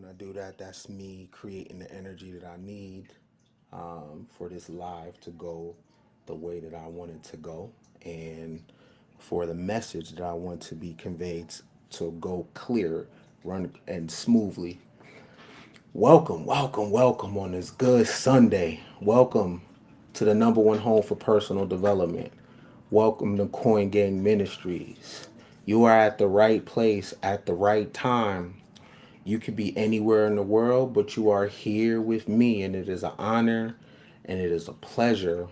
I do that, that's me creating the energy that I need for this live to go the way that I want it to go, and for the message that I want to be conveyed to go clear, run and smoothly. Welcome, welcome, welcome on this good Sunday. Welcome to the number one home for personal development. Welcome to Coin Gang Ministries. You are at the right place at the right time. You could be anywhere in the world, but you are here with me, and it is an honor and it is a pleasure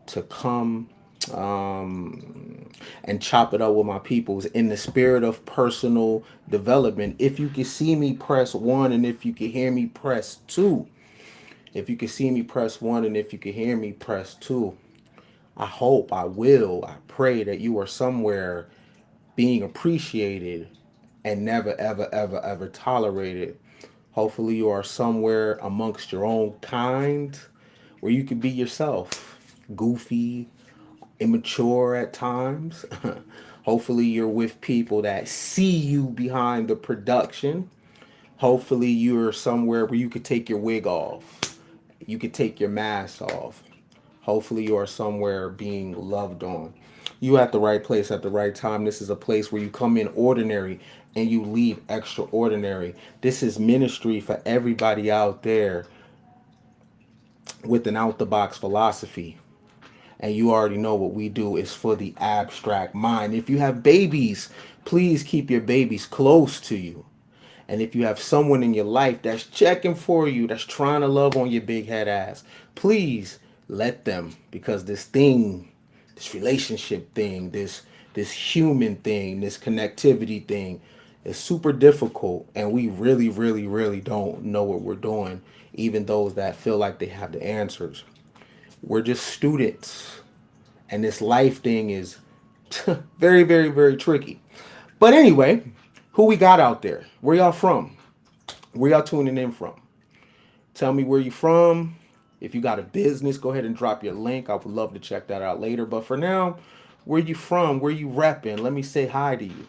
to come and chop it up with my peoples in the spirit of personal development. If you can see me, press one, and if you can hear me, press two. If you can see me, press one, and if you can hear me, press two. I hope, I pray that you are somewhere being appreciated and never, ever, ever, ever tolerated. Hopefully, you are somewhere amongst your own kind where you can be yourself, goofy, immature at times. Hopefully, you're with people that see you behind the production. Hopefully, you're somewhere where you could take your wig off, you could take your mask off. Hopefully, you are somewhere being loved on. You at the right place at the right time. This is a place where you come in ordinary and you leave extraordinary. This is ministry for everybody out there with an out the box philosophy. And you already know what we do is for the abstract mind. If you have babies, please keep your babies close to you. And if you have someone in your life that's checking for you, that's trying to love on your big head ass, please let them, because this thing, this relationship thing, this human thing, this connectivity thing is super difficult, and we really, really, really don't know what we're doing, even those that feel like they have the answers. We're just students, and this life thing is very, very, very tricky. But anyway, who we got out there? Where y'all from? Where y'all tuning in from? Tell me where you from. If you got a business, go ahead and drop your link. I would love to check that out later. But for now, where you from? Where you repping? Let me say hi to you.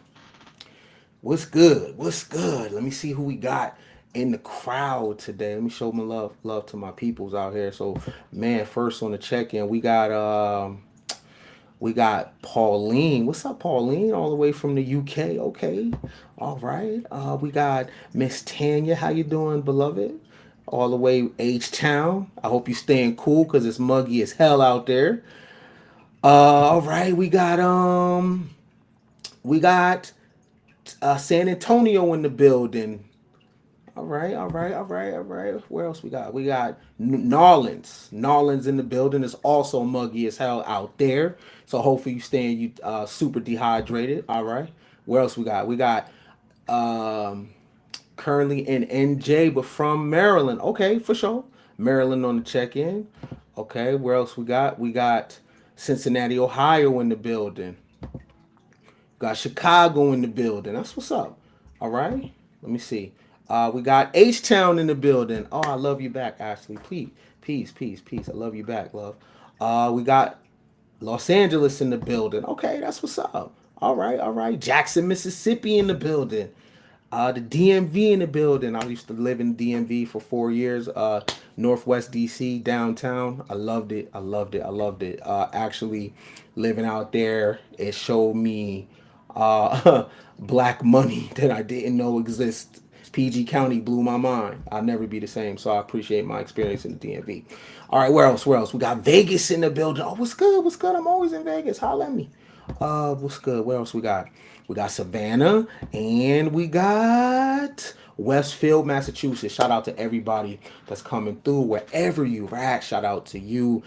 What's good? What's good? Let me see who we got in the crowd today. Let me show my love to my peoples out here. So, man, first on the check-in, we got Pauline. What's up, Pauline? All the way from the UK. Okay. All right. We got Miss Tanya. How you doing, beloved? All the way H Town. I hope you staying cool because it's muggy as hell out there. All right. We got San Antonio in the building. All right, all right, all right, all right. Where else we got? We got Narlands. Narlands in the building. Is also muggy as hell out there. So hopefully you staying super dehydrated. All right. Where else we got? We got um, currently in NJ, but from Maryland. Okay, for sure. Maryland on the check-in. Okay. Where else we got? We got Cincinnati, Ohio in the building. Got Chicago in the building. That's what's up. All right. Let me see. We got H Town in the building. Oh, I love you back, Ashley. Please, peace, peace, peace. I love you back, love. We got Los Angeles in the building. Okay, that's what's up. All right, all right. Jackson, Mississippi in the building. The DMV in the building. I used to live in DMV for 4 years. Northwest DC, downtown. I loved it. I loved it. I loved it. Actually, living out there, it showed me black money that I didn't know exist. PG County blew my mind. I'll never be the same. So I appreciate my experience in the DMV. All right, where else? Where else? We got Vegas in the building. Oh, what's good? What's good? I'm always in Vegas. Holla at me. What's good? What else we got? We got Savannah and we got Westfield, Massachusetts. Shout out to everybody that's coming through wherever you're at. Shout out to you.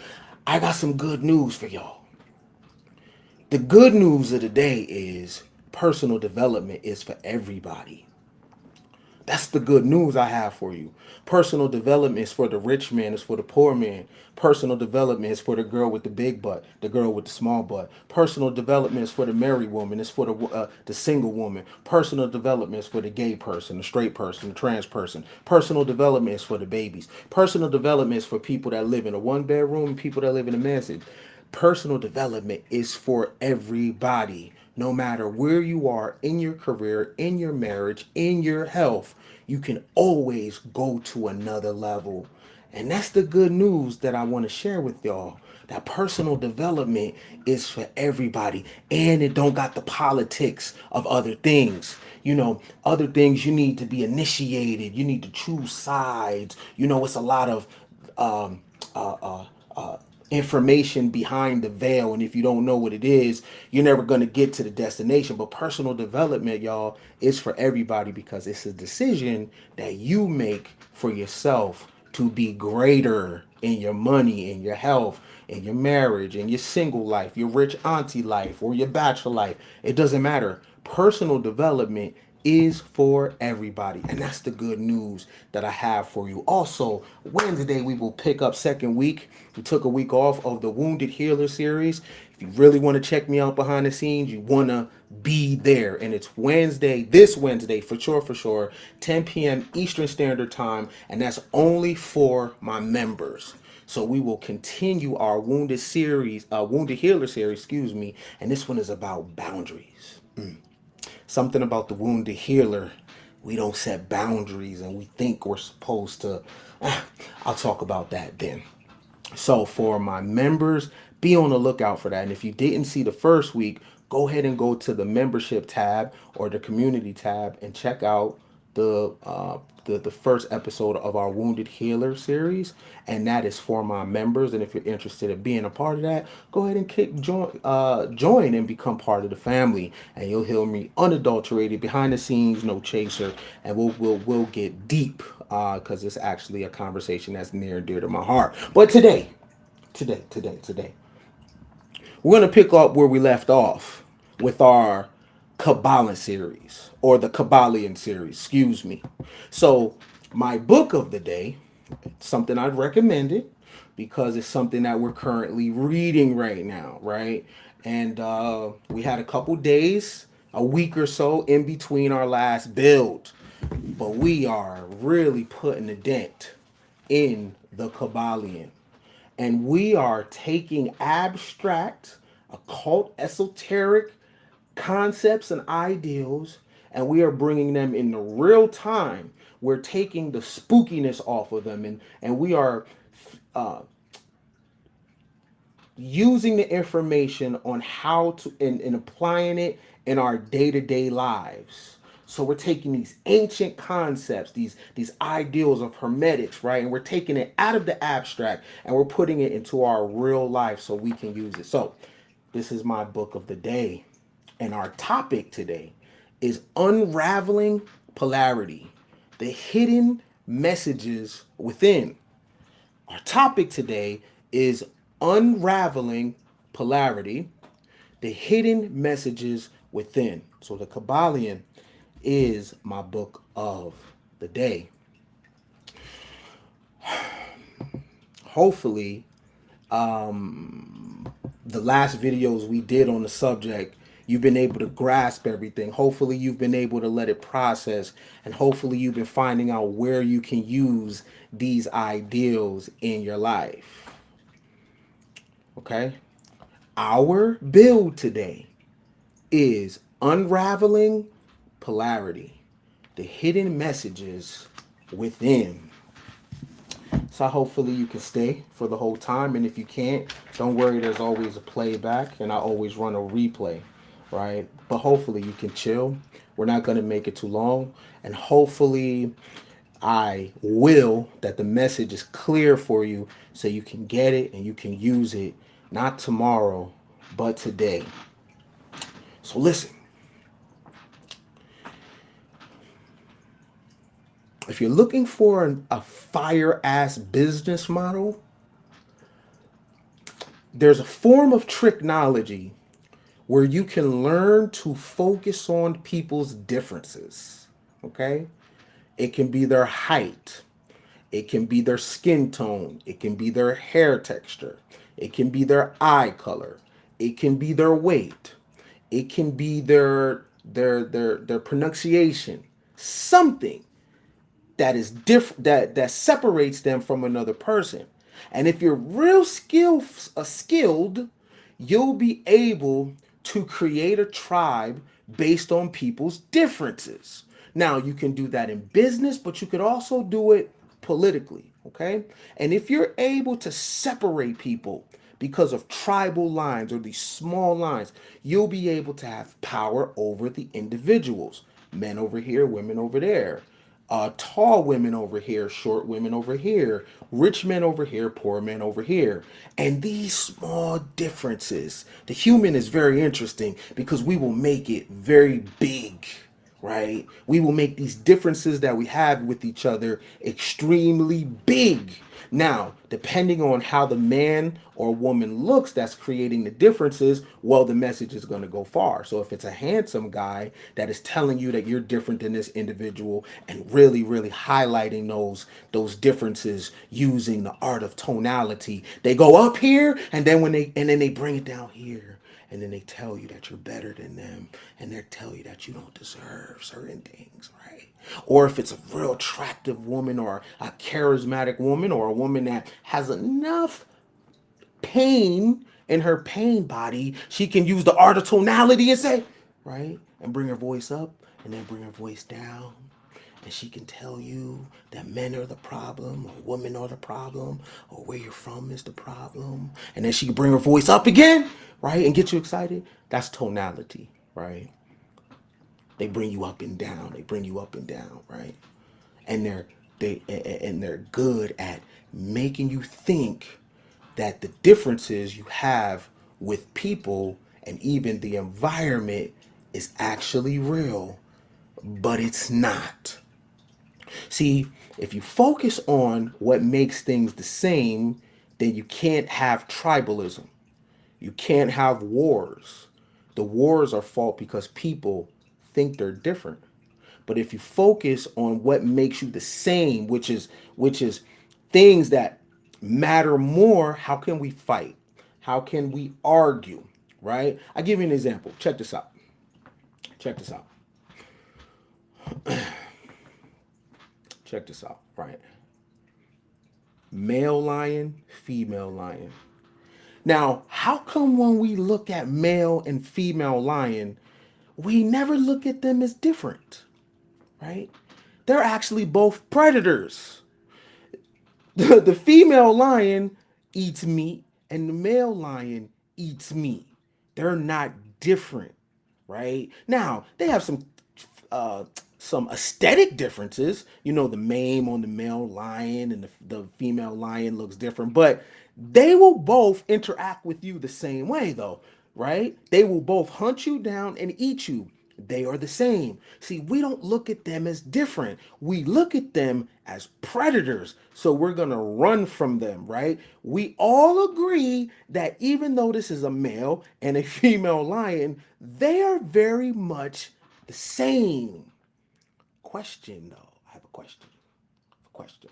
I got some good news for y'all. The good news of the day is personal development is for everybody. That's the good news I have for you. Personal development is for the rich man, it's for the poor man. Personal development is for the girl with the big butt, the girl with the small butt. Personal development is for the married woman, it's for the single woman. Personal development is for the gay person, the straight person, the trans person. Personal development is for the babies. Personal development is for people that live in a one bedroom and people that live in a mansion. Personal development is for everybody, no matter where you are in your career, in your marriage, in your health. you can always go to another level. And that's the good news that I want to share with y'all. That personal development is for everybody. And it don't got the politics of other things. You know, other things you need to be initiated. You need to choose sides. You know, it's a lot of um, uh, uh, information behind the veil, and if you don't know what it is, you're never going to get to the destination. But personal development, y'all, is for everybody because it's a decision that you make for yourself to be greater in your money, in your health, in your marriage, in your single life, your rich auntie life, or your bachelor life. It doesn't matter. Personal development is for everybody. And that's the good news that I have for you. Also, Wednesday, we will pick up second week. We took a week off of the Wounded Healer series. If you really want to check me out behind the scenes, you want to be there. And it's Wednesday, this Wednesday, for sure, 10 p.m. Eastern Standard Time. And that's only for my members. So we will continue our Wounded Healer series, excuse me. And this one is about boundaries. Something about the wounded healer. We don't set boundaries and we think we're supposed to. I'll talk about that then. So for my members, be on the lookout for that. And if you didn't see the first week, go ahead and go to the membership tab or the community tab and check out the first episode of our Wounded Healer series, and that is for my members. And if you're interested in being a part of that, go ahead and join and become part of the family, and you'll hear me unadulterated, behind the scenes, no chaser, and we'll get deep because it's actually a conversation that's near and dear to my heart. But today, we're going to pick up where we left off with our Kybalion series, or the Kybalion series, excuse me. So, my book of the day, something I'd recommend it because it's something that we're currently reading right now, right? And we had a couple days, a week or so in between our last build, but we are really putting a dent in the Kybalion. And we are taking abstract, occult, esoteric concepts and ideals, and we are bringing them into real time. We're taking the spookiness off of them, and we are using the information on how to and applying it in our day-to-day lives. So we're taking these ancient concepts, these ideals of hermetics, right? And we're taking it out of the abstract and we're putting it into our real life so we can use it. So this is my book of the day. And our topic today is unraveling polarity, the hidden messages within. Our topic today is unraveling polarity, the hidden messages within. So the Kybalion is my book of the day. Hopefully, the last videos we did on the subject, you've been able to grasp everything. Hopefully, you've been able to let it process, and hopefully, you've been finding out where you can use these ideals in your life. Okay? Our build today is unraveling polarity, the hidden messages within. So hopefully you can stay for the whole time. And if you can't, don't worry, there's always a playback and I always run a replay, right? But hopefully you can chill. We're not going to make it too long. And hopefully I will that the message is clear for you so you can get it and you can use it not tomorrow, but today. So listen, if you're looking for a fire ass business model, there's a form of technology where you can learn to focus on people's differences. Okay? It can be their height, it can be their skin tone, it can be their hair texture, it can be their eye color, it can be their weight, it can be their pronunciation. Something that is different, that separates them from another person. And if you're real skilled, you'll be able to create a tribe based on people's differences. Now, you can do that in business, but you could also do it politically, okay? And if you're able to separate people because of tribal lines or these small lines, you'll be able to have power over the individuals. Men over here, women over there. Tall women over here, short women over here, rich men over here, poor men over here. And these small differences, the human is very interesting because we will make it very big, right? We will make these differences that we have with each other extremely big. Now, depending on how the man or woman looks that's creating the differences, well, the message is going to go far. So if it's a handsome guy that is telling you that you're different than this individual and really, really highlighting those differences using the art of tonality, they go up here and then they bring it down here. And then they tell you that you're better than them, and they tell you that you don't deserve certain things, right? Or if it's a real attractive woman or a charismatic woman or a woman that has enough pain in her pain body, she can use the art of tonality and say, right? And bring her voice up and then bring her voice down. And she can tell you that men are the problem or women are the problem or where you're from is the problem. And then she can bring her voice up again, right? And get you excited. That's tonality, right? They bring you up and down. They bring you up and down, right? And they're good at making you think that the differences you have with people and even the environment is actually real, but it's not. See, if you focus on what makes things the same, then you can't have tribalism. You can't have wars. The wars are fought because people think they're different. But if you focus on what makes you the same, which is things that matter more, how can we fight? How can we argue? Right? I give you an example. Check this out. Check this out. Check this out. Right. Male lion, female lion. Now, how come when we look at male and female lion, we never look at them as different, right? They're actually both predators. The female lion eats meat and the male lion eats meat. They're not different, right? Now, they have uh, some aesthetic differences. You know, the mane on the male lion and the female lion looks different, but they will both interact with you the same way, though, right? They will both hunt you down and eat you. They are the same. See, we don't look at them as different. We look at them as predators. So we're going to run from them, right? We all agree that even though this is a male and a female lion, they are very much the same. Question, though. I have a question. Question.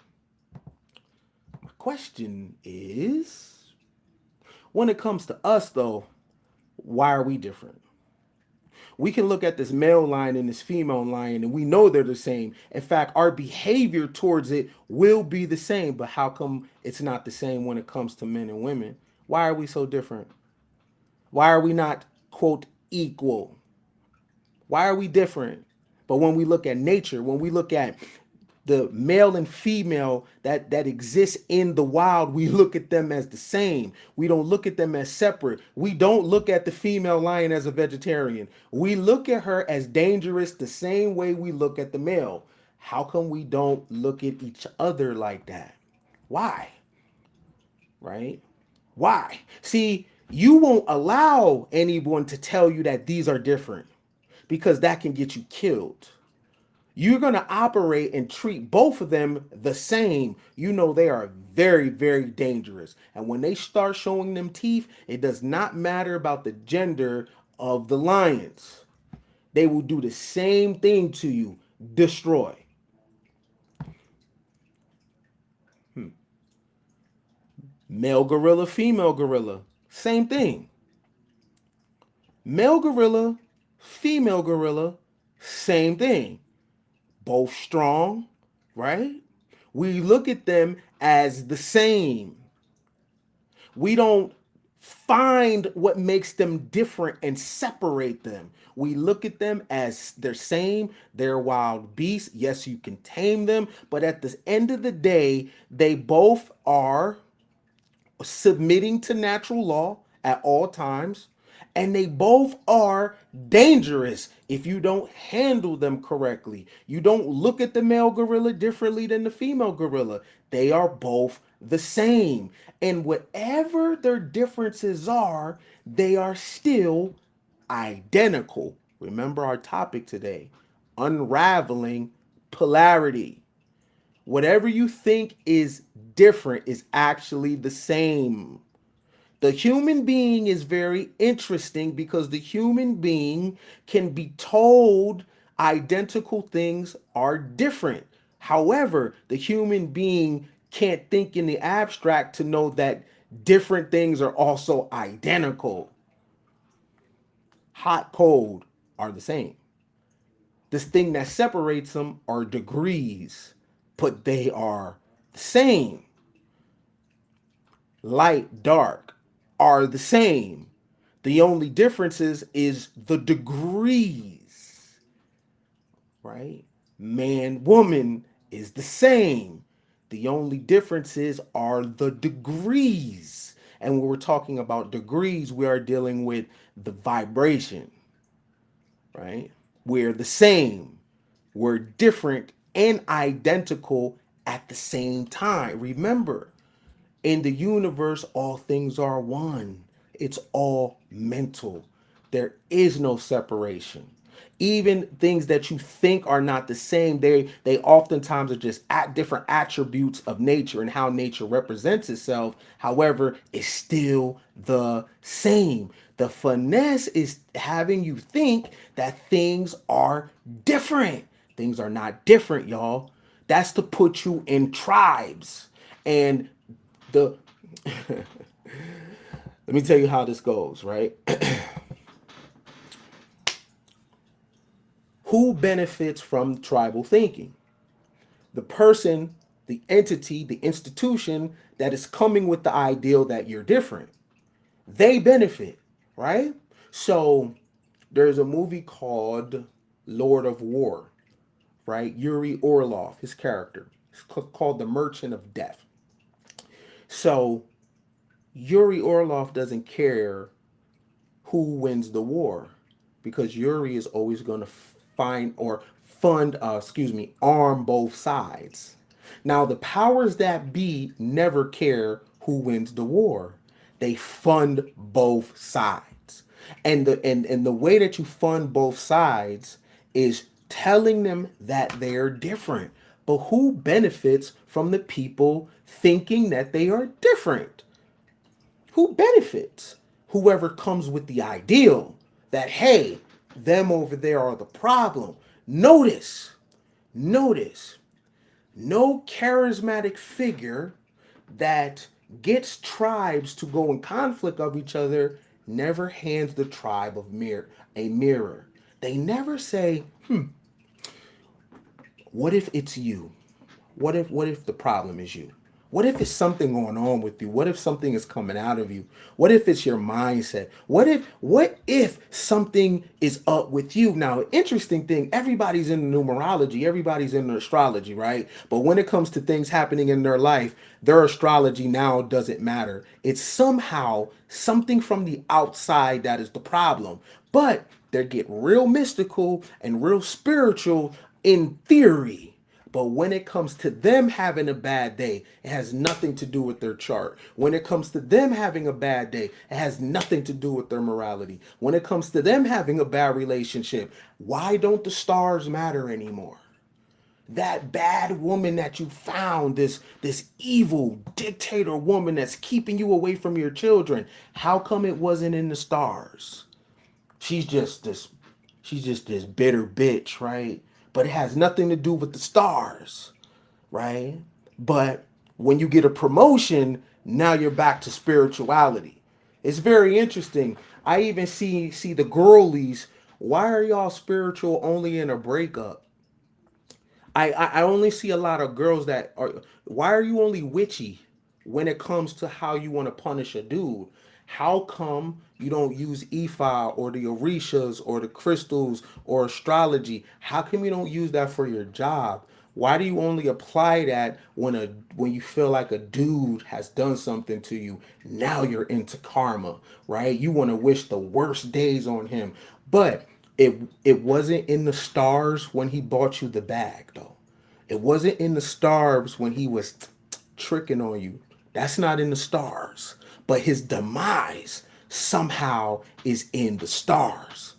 My question is, when it comes to us, though, why are we different? We can look at this male lion and this female lion and we know they're the same. In fact, our behavior towards it will be the same. But how come it's not the same when it comes to men and women? Why are we so different? Why are we not, quote, equal? Why are we different? But when we look at nature, when we look at the male and female that exists in the wild, we look at them as the same. We don't look at them as separate. We don't look at the female lion as a vegetarian. We look at her as dangerous the same way we look at the male. How come we don't look at each other like that? Why? Right? Why? See, you won't allow anyone to tell you that these are different because that can get you killed. You're going to operate and treat both of them the same. You know they are very, very dangerous. And when they start showing them teeth, it does not matter about the gender of the lions. They will do the same thing to you, destroy. Male gorilla, female gorilla, same thing. Male gorilla, female gorilla, same thing. Both strong, right? We look at them as the same. We don't find what makes them different and separate them. We look at them as they're same, they're wild beasts. Yes, you can tame them, but at the end of the day, they both are submitting to natural law at all times, and they both are dangerous if you don't handle them correctly. You don't look at the male gorilla differently than the female gorilla. They are both the same. And whatever their differences are, they are still identical. Remember our topic today, unraveling polarity. Whatever you think is different is actually the same. The human being is very interesting because the human being can be told identical things are different. However, the human being can't think in the abstract to know that different things are also identical. Hot, cold are the same. This thing that separates them are degrees, but they are the same. Light, dark are the same. The only differences is the degrees, right? Man, woman is the same. The only differences are the degrees. And when we're talking about degrees, we are dealing with the vibration, right? We're the same. We're different and identical at the same time. Remember, in the universe, all things are one. It's all mental. There is no separation. Even things that you think are not the same, they oftentimes are just at different attributes of nature and how nature represents itself. However, it's still the same. The finesse is having you think that things are different. Things are not different, y'all. That's to put you in tribes. And the let me tell you how this goes, right? Who benefits from tribal thinking? The person, the entity, the institution that is coming with the ideal that you're different. They benefit, right? So there's a movie called Lord of War, right? Yuri Orlov, his character. It's called The Merchant of Death. So Yuri Orlov doesn't care who wins the war because Yuri is always going to find or fund, arm both sides. Now, the powers that be never care who wins the war. They fund both sides. And the way that you fund both sides is telling them that they're different. But who benefits from the people thinking that they are different? Who benefits? Whoever comes with the ideal that, hey, them over there are the problem. Notice, no charismatic figure that gets tribes to go in conflict of each other never hands the tribe of a mirror. They never say, what if it's you? What if the problem is you? What if it's something going on with you? What if something is coming out of you? What if it's your mindset? What if something is up with you? Now, interesting thing, everybody's in numerology, everybody's in astrology, right? But when it comes to things happening in their life, their astrology now doesn't matter. It's somehow something from the outside that is the problem. But they get real mystical and real spiritual in theory. But when it comes to them having a bad day, it has nothing to do with their chart. When it comes to them having a bad day, it has nothing to do with their morality. When it comes to them having a bad relationship, why don't the stars matter anymore? That bad woman that you found, this evil dictator woman that's keeping you away from your children, how come it wasn't in the stars? She's just this she's just this bitter bitch, right? But it has nothing to do with the stars, right? But when you get a promotion, now you're back to spirituality. It's very interesting. I even see the girlies. Why are y'all spiritual only in a breakup? I only see a lot of girls that are. Why are you only witchy when it comes to how you want to punish a dude? How come you don't use Ifa or the Orishas or the crystals or astrology? How come you don't use that for your job? Why do you only apply that when you feel like a dude has done something to you? Now you're into karma, right? You want to wish the worst days on him. But it wasn't in the stars when he bought you the bag though. It wasn't in the stars when he was tricking on you. That's not in the stars. But his demise somehow is in the stars.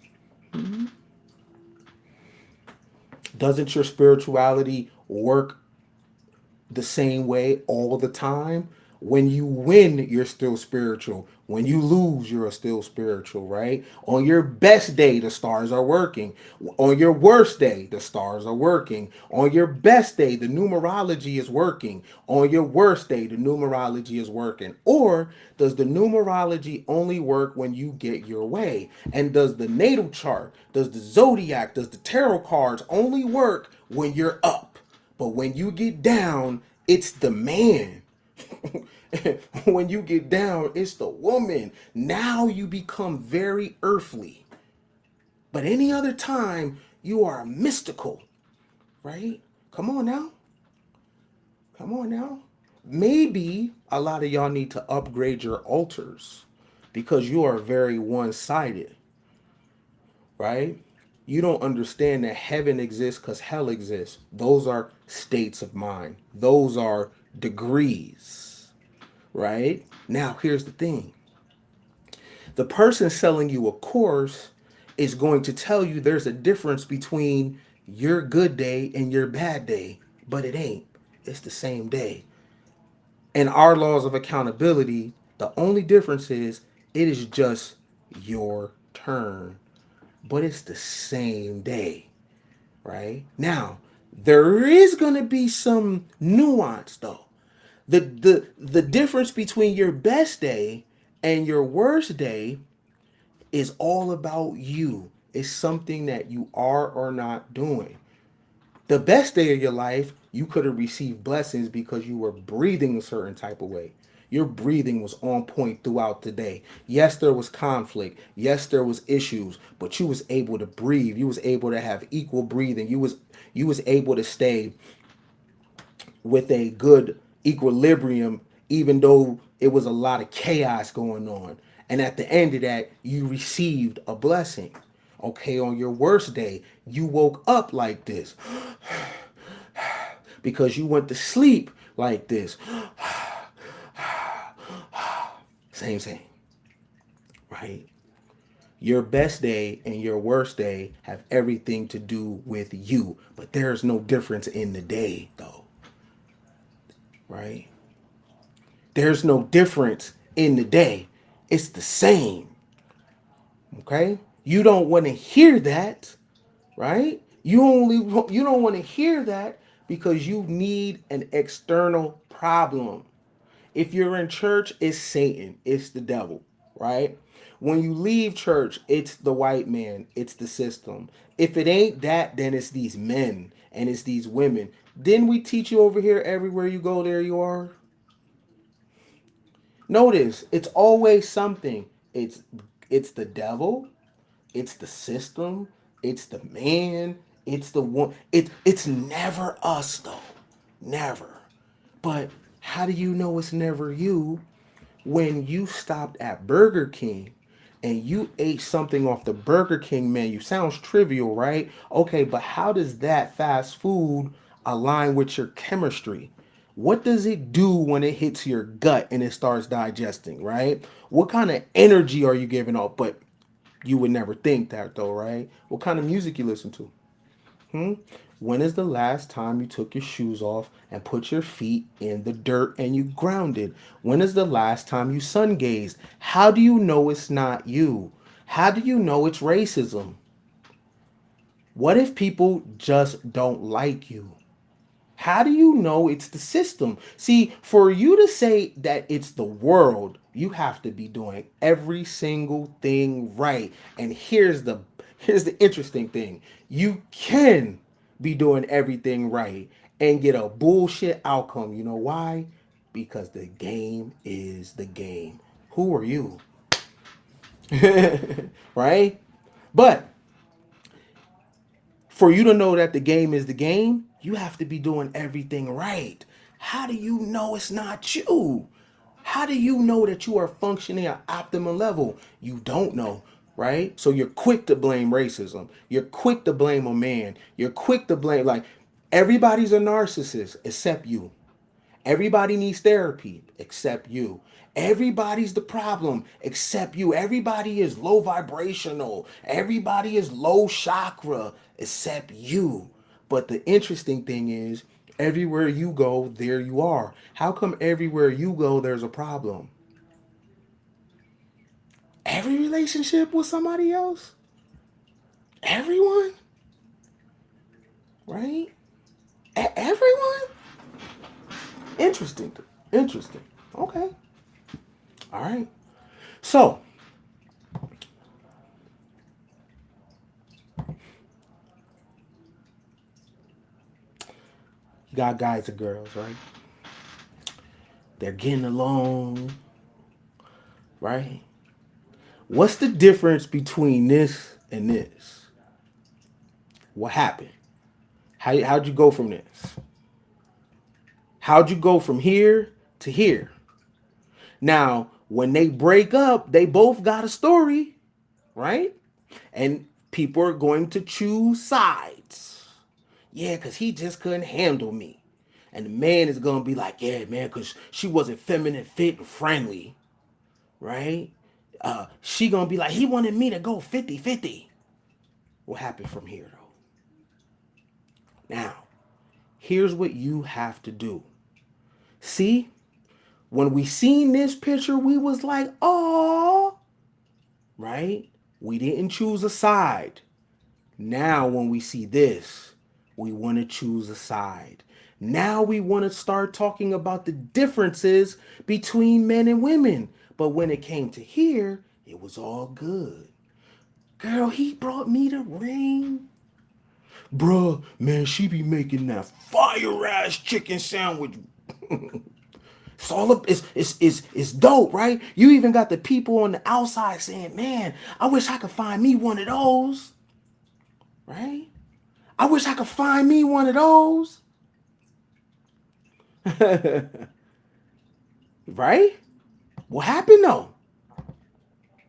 Doesn't your spirituality work the same way all the time? When you win, you're still spiritual. When you lose, you're still spiritual, right? On your best day, the stars are working. On your worst day, the stars are working. On your best day, the numerology is working. On your worst day, the numerology is working. Or does the numerology only work when you get your way? And does the natal chart, does the zodiac, does the tarot cards only work when you're up? But when you get down, it's the man. When you get down, it's the woman. Now you become very earthly. But any other time, you are mystical, right? Come on now. Come on now. Maybe a lot of y'all need to upgrade your altars because you are very one sided, right? You don't understand that heaven exists because hell exists. Those are states of mind, those are degrees, right? Now, here's the thing, the person selling you a course is going to tell you there's a difference between your good day and your bad day, but it ain't. It's the same day. And our laws of accountability, the only difference is it is just your turn, but it's the same day, right? Now, there is going to be some nuance though. The difference between your best day and your worst day is all about you. It's something that you are or not doing. The best day of your life, you could have received blessings because you were breathing a certain type of way. Your breathing was on point throughout the day. Yes, there was conflict. Yes, there was issues, but you was able to breathe. You was able to have equal breathing. You was able to stay with a good equilibrium, even though it was a lot of chaos going on. And at the end of that, you received a blessing. Okay, on your worst day, you woke up like this because you went to sleep like this. Same, right? Your best day and your worst day have everything to do with you, but there's no difference in the day, though, right? There's no difference in the day. It's the same. Okay? You don't want to hear that, right? You don't want to hear that because you need an external problem. If you're in church, it's Satan, it's the devil, right? When you leave church, it's the white man, it's the system. If it ain't that, then it's these men and it's these women. Didn't we teach you over here everywhere you go, there you are? Notice it's always something. It's the devil, it's the system, it's the man, it's the one. It's never us though. Never. But how do you know it's never you when you stopped at Burger King and you ate something off the Burger King menu? Sounds trivial, right? Okay, but how does that fast food align with your chemistry? What does it do when it hits your gut and it starts digesting, right? What kind of energy are you giving off? But you would never think that though, right? What kind of music you listen to? When is the last time you took your shoes off and put your feet in the dirt and you grounded? When is the last time you sun gazed? How do you know it's not you? How do you know it's racism? What if people just don't like you? How do you know it's the system? See, for you to say that it's the world, you have to be doing every single thing right. And here's the interesting thing. You can be doing everything right and get a bullshit outcome. You know why? Because the game is the game. Who are you? Right? But for you to know that the game is the game, you have to be doing everything right. How do you know it's not you? How do you know that you are functioning at optimal level? You don't know, right? So you're quick to blame racism. You're quick to blame a man. You're quick to blame, like, everybody's a narcissist except you. Everybody needs therapy except you. Everybody's the problem except you. Everybody is low vibrational. Everybody is low chakra except you. But the interesting thing is, everywhere you go, there you are. How come everywhere you go, there's a problem? Every relationship with somebody else? Everyone? Right? Everyone? Interesting. Interesting. Okay. All right. So, you got guys and girls, right? They're getting along, right? What's the difference between this and this? What happened? How'd you go from this? How'd you go from here to here? Now, when they break up, they both got a story, right? And people are going to choose sides. Yeah, because he just couldn't handle me. And the man is going to be like, yeah, man, because she wasn't feminine, fit, and friendly, right? She going to be like, he wanted me to go 50-50. What happened from here, though? Now, here's what you have to do. See, when we seen this picture, we was like, oh, right? We didn't choose a side. Now, when we see this, we want to choose a side. Now we want to start talking about the differences between men and women. But when it came to here, it was all good. Girl, he brought me the ring. Bruh, man, she be making that fire ass chicken sandwich. It's all up, it's dope, right? You even got the people on the outside saying, man, I wish I could find me one of those, right? I wish I could find me one of those. Right? What happened though?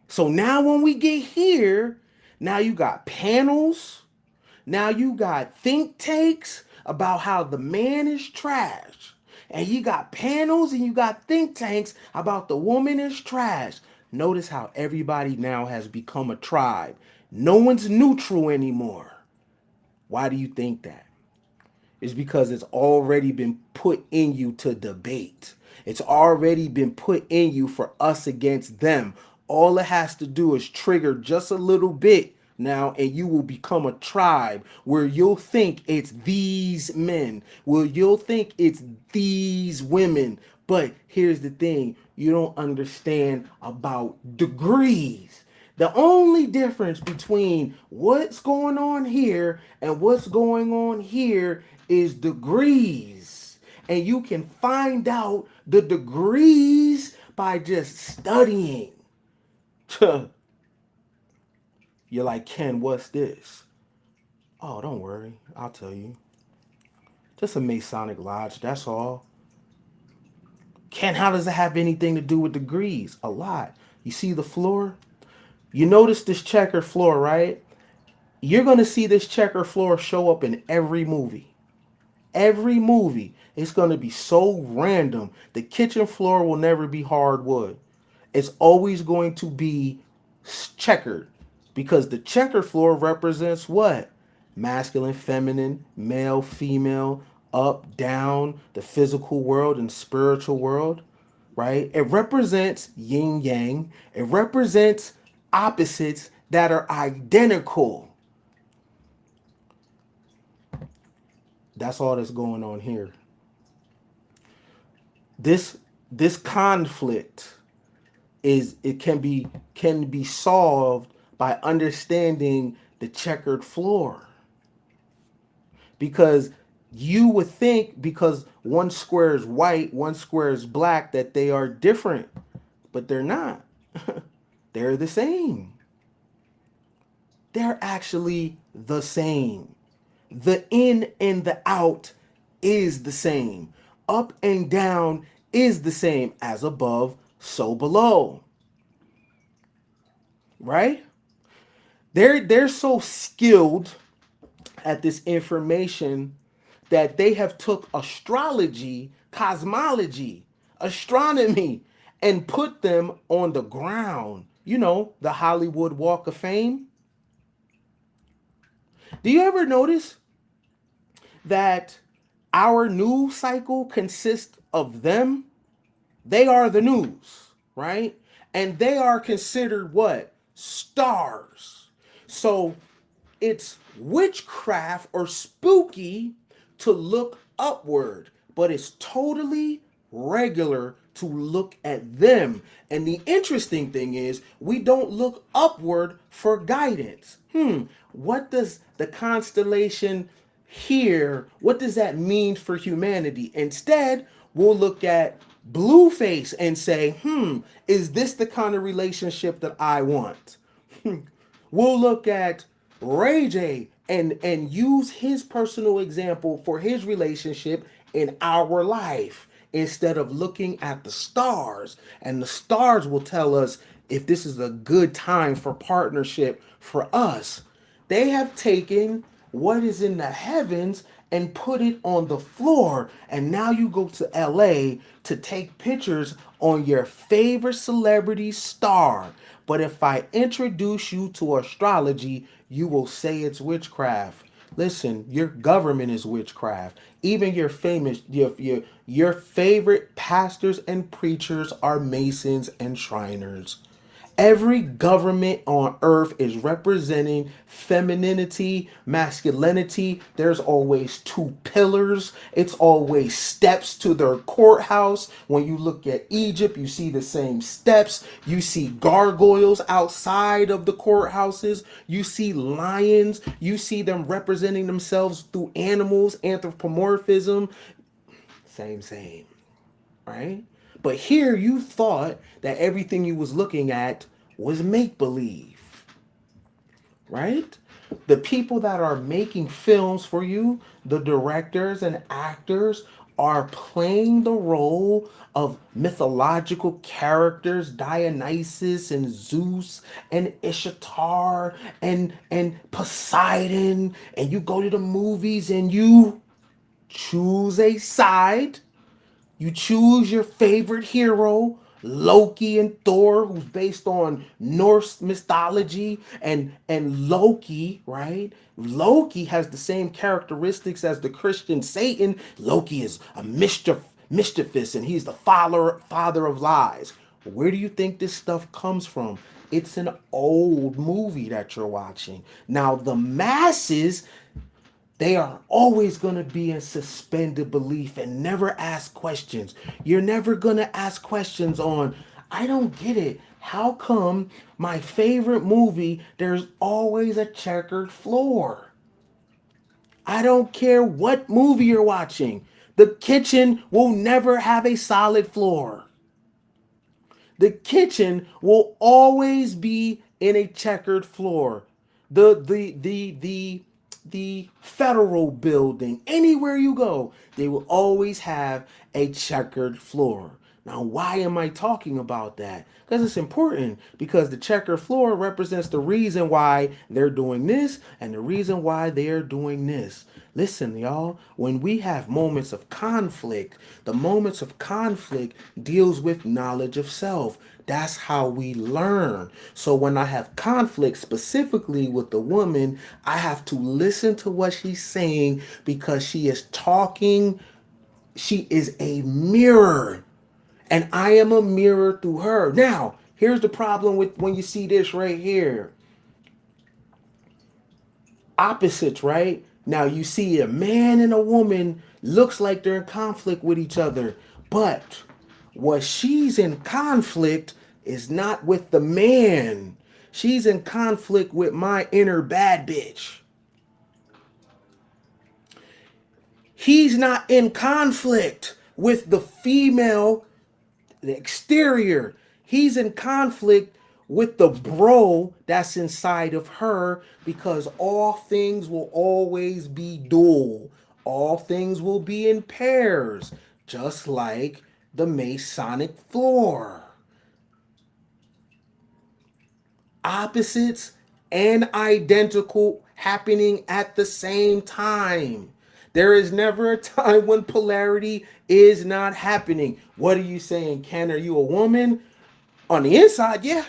So now when we get here, now you got panels. Now you got think tanks about how the man is trash. And you got panels and you got think tanks about the woman is trash. Notice how everybody now has become a tribe. No one's neutral anymore. Why do you think that? It's because it's already been put in you to debate. It's already been put in you for us against them. All it has to do is trigger just a little bit now, and you will become a tribe where you'll think it's these men, where you'll think it's these women. But here's the thing, you don't understand about degrees. The only difference between what's going on here and what's going on here is degrees. And you can find out the degrees by just studying. You're like, Ken, what's this? Oh, don't worry. I'll tell you. Just a Masonic lodge, that's all. Ken, how does it have anything to do with degrees? A lot. You see the floor? You notice this checker floor, right? You're going to see this checker floor show up in every movie. Every movie. It's going to be so random. The kitchen floor will never be hardwood. It's always going to be checkered because the checker floor represents what? Masculine, feminine, male, female, up, down, the physical world and spiritual world, right? It represents yin yang. It represents opposites that are identical. That's all that's going on here. This conflict is it can be solved by understanding the checkered floor. Because you would think because one square is white, one square is black that they are different, but they're not. They're the same. They're actually the same. The in and the out is the same. Up and down is the same. As above, so below. Right? They're so skilled at this information that they have took astrology, cosmology, astronomy, and put them on the ground. You know, the Hollywood Walk of Fame. Do you ever notice that our news cycle consists of them? They are the news, right? And they are considered what? Stars. So it's witchcraft or spooky to look upward, but it's totally regular to look at them. And the interesting thing is, we don't look upward for guidance. What does the constellation here, what does that mean for humanity? Instead, we'll look at Blueface and say, is this the kind of relationship that I want? We'll look at Ray J and use his personal example for his relationship in our life instead of looking at the stars. And the stars will tell us if this is a good time for partnership for us. They have taken what is in the heavens and put it on the floor. And now you go to LA to take pictures on your favorite celebrity star. But if I introduce you to astrology, you will say it's witchcraft. Listen, your government is witchcraft. Even your famous your favorite pastors and preachers are masons and shriners. Every government on earth is representing femininity, masculinity. There's always two pillars. It's always steps to their courthouse. When you look at Egypt, you see the same steps. You see gargoyles outside of the courthouses. You see lions. You see them representing themselves through animals, anthropomorphism. Same, right? But here you thought that everything you was looking at was make believe, right? The people that are making films for you, the directors and actors, are playing the role of mythological characters, Dionysus and Zeus and Ishtar and Poseidon, and you go to the movies and you choose a side. You choose your favorite hero, Loki and Thor, who's based on Norse mythology, and Loki, right? Loki has the same characteristics as the Christian Satan. Loki is a mischievous, and he's the father of lies. Where do you think this stuff comes from? It's an old movie that you're watching. Now the masses, they are always going to be in suspended belief and never ask questions. You're never going to ask questions on, I don't get it. How come my favorite movie, there's always a checkered floor? I don't care what movie you're watching. The kitchen will never have a solid floor. The kitchen will always be in a checkered floor. The federal building, anywhere you go, they will always have a checkered floor. Now, why am I talking about that? Because it's important, because the checkered floor represents the reason why they're doing this and the reason why they're doing this. Listen, y'all, when we have moments of conflict, the moments of conflict deals with knowledge of self. That's how we learn. So when I have conflict specifically with the woman, I have to listen to what she's saying because she is talking. She is a mirror, and I am a mirror through her. Now, here's the problem with when you see this right here. Opposites, right? Now you see a man and a woman looks like they're in conflict with each other, but what she's in conflict is not with the man. She's in conflict with my inner bad bitch. He's not in conflict with the female, the exterior. He's in conflict with the bro that's inside of her, because all things will always be dual. All things will be in pairs, just like the Masonic floor. Opposites and identical happening at the same time. There is never a time when polarity is not happening. What are you saying, Ken? Are you a woman? On the inside, yeah.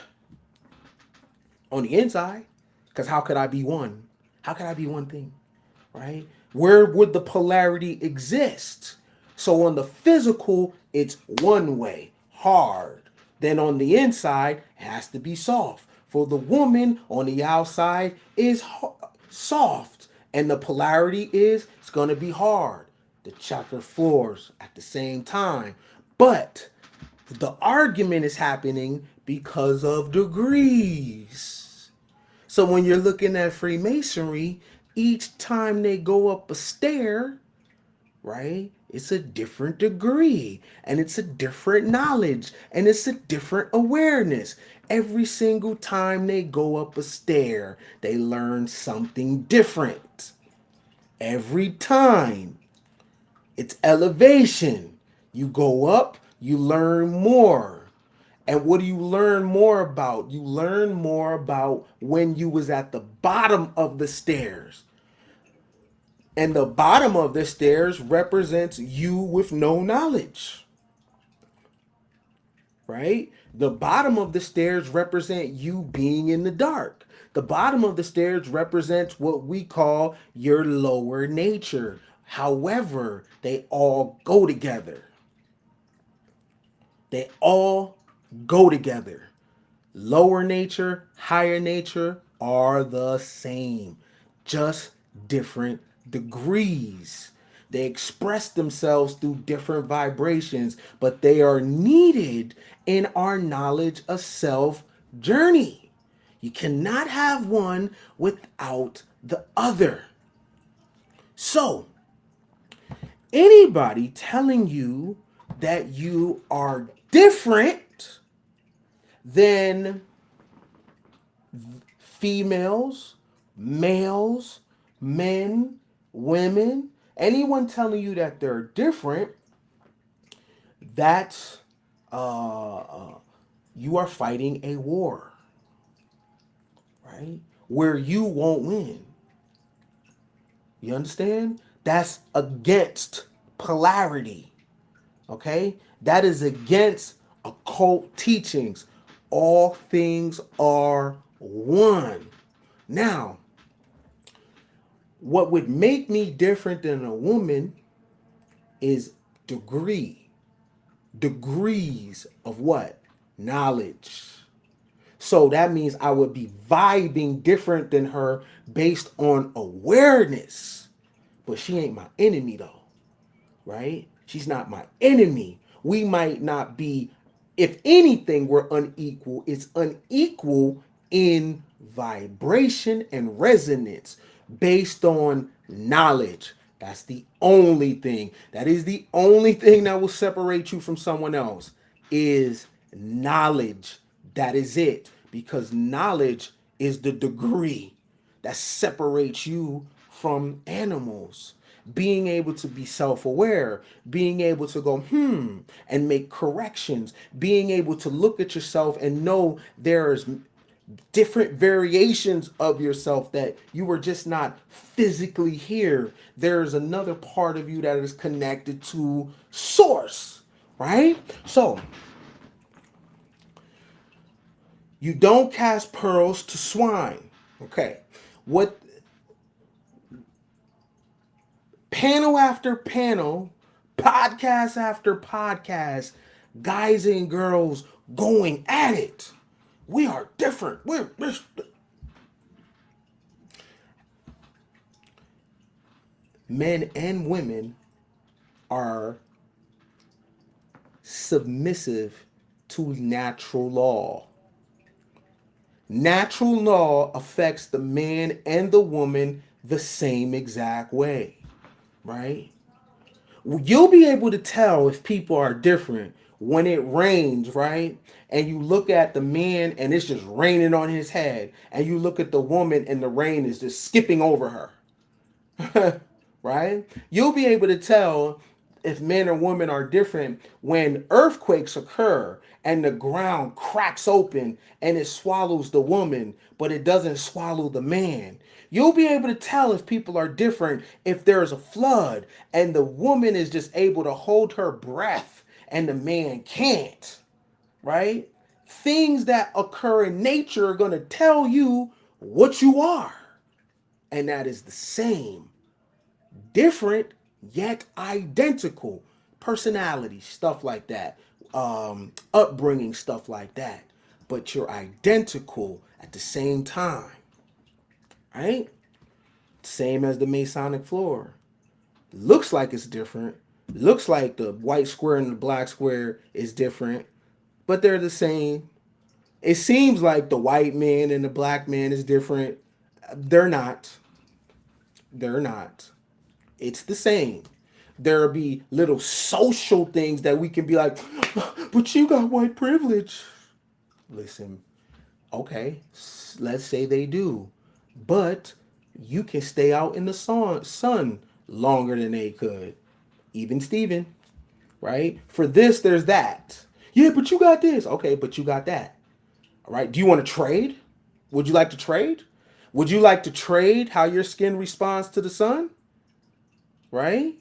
On the inside. Because how could I be one? How could I be one thing? Right? Where would the polarity exist? So on the physical, it's one way, hard. Then on the inside, it has to be soft. For the woman on the outside is soft. And the polarity is it's going to be hard. The chakra floors at the same time. But the argument is happening because of degrees. So when you're looking at Freemasonry, each time they go up a stair, right, it's a different degree and it's a different knowledge and it's a different awareness. Every single time they go up a stair, they learn something different. Every time. It's elevation. You go up, you learn more. And what do you learn more about? You learn more about when you was at the bottom of the stairs. And the bottom of the stairs represents you with no knowledge. Right? The bottom of the stairs represent you being in the dark. The bottom of the stairs represents what we call your lower nature. However, they all go together. They all go together. Lower nature, higher nature are the same, just different degrees. They express themselves through different vibrations, but they are needed in our knowledge of self journey. You cannot have one without the other. So, anybody telling you that you are different than females, males, men, women, anyone telling you that they're different, that's you are fighting a war, right? Where you won't win. You understand? That's against polarity. Okay? That is against occult teachings. All things are one. Now, what would make me different than a woman is degrees of what? Knowledge. So that means I would be vibing different than her based on awareness. But she ain't my enemy though, right? She's not my enemy. We might not be, if anything, we're unequal. It's unequal in vibration and resonance based on knowledge. That's the only thing. That is the only thing that will separate you from someone else is knowledge. That is it. Because knowledge is the degree that separates you from animals. Being able to be self-aware, being able to go, and make corrections, being able to look at yourself and know there's different variations of yourself, that you were just not physically here. There's another part of you that is connected to source, right? So, you don't cast pearls to swine. Okay. What panel after panel, podcast after podcast, guys and girls going at it. We are different. We're men and women are submissive to natural law. Natural law affects the man and the woman the same exact way, right? You'll be able to tell if people are different when it rains, right? And you look at the man and it's just raining on his head, and you look at the woman and the rain is just skipping over her. Right? You'll be able to tell if men or women are different when earthquakes occur and the ground cracks open and it swallows the woman, but it doesn't swallow the man. You'll be able to tell if people are different if there's a flood and the woman is just able to hold her breath and the man can't, right? Things that occur in nature are going to tell you what you are, and that is the same, different yet identical personality, stuff like that, upbringing, stuff like that, but you're identical at the same time, right? Same as the Masonic floor. Looks like it's different, looks like the white square and the black square is different, but they're the same. It seems like the white man and the black man is different. They're not. They're not. It's the same. There'll be little social things that we can be like, but you got white privilege. Listen, okay, let's say they do, but you can stay out in the sun longer than they could. Even Steven, right? For this, there's that. Yeah, but you got this. Okay, but you got that. All right. Do you want to trade? Would you like to trade? Would you like to trade how your skin responds to the sun? Right?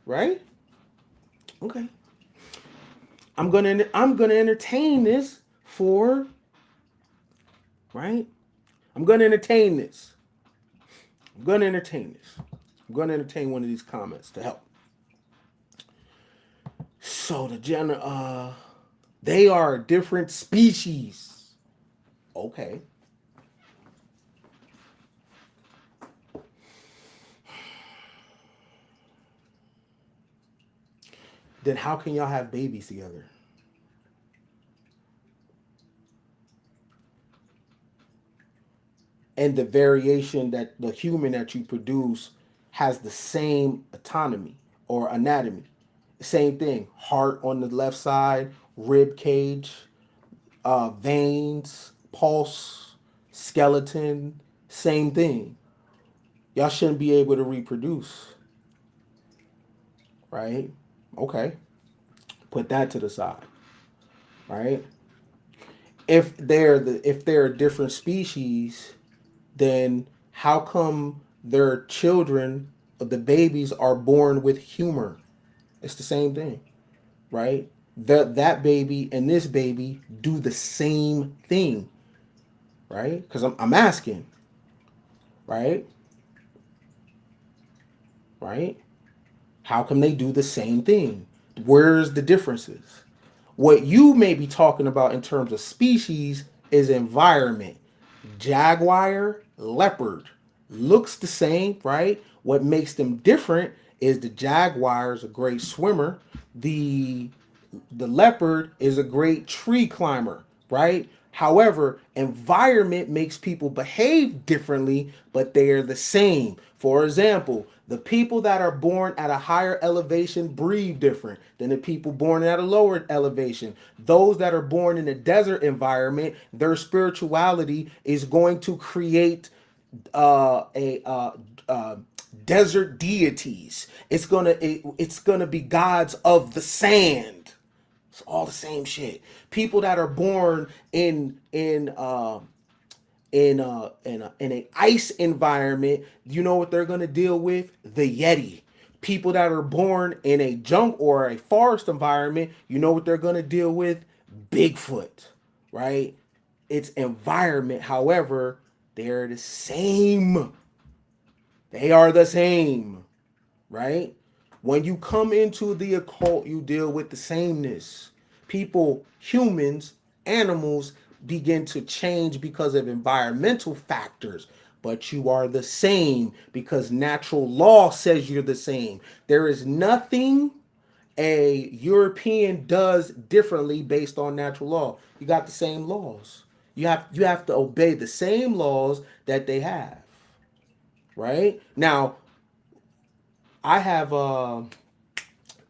Right? Okay. I'm gonna entertain this for, right? I'm gonna entertain this. I'm gonna entertain this. I'm gonna entertain one of these comments to help. So they are a different species. Okay. Then how can y'all have babies together? And the variation that the human that you produce has the same autonomy or anatomy. Same thing. Heart on the left side, rib cage, veins, pulse, skeleton, same thing. Y'all shouldn't be able to reproduce, right? Okay. Put that to the side, right? If they're a different species, then how come their children, the babies, are born with humor? It's the same thing, right? That baby and this baby do the same thing, right? Because I'm asking, right? Right? How come they do the same thing? Where's the differences? What you may be talking about in terms of species is environment. Jaguar, leopard looks the same, right? What makes them different is the jaguar is a great swimmer. The leopard is a great tree climber, right? However, environment makes people behave differently, but they are the same. For example, the people that are born at a higher elevation breathe different than the people born at a lower elevation. Those that are born in a desert environment, their spirituality is going to create a desert deities. It's gonna be gods of the sand. It's all the same shit. People that are born in an ice environment, you know what they're gonna deal with? The Yeti. People that are born in a junk or a forest environment, you know what they're gonna deal with? Bigfoot, right? It's environment. However, they're the same. They are the same, right? When you come into the occult, you deal with the sameness. People, humans, animals begin to change because of environmental factors, but you are the same because natural law says you're the same. There is nothing a European does differently based on natural law. You got the same laws. You have to obey the same laws that they have, right? Now, I have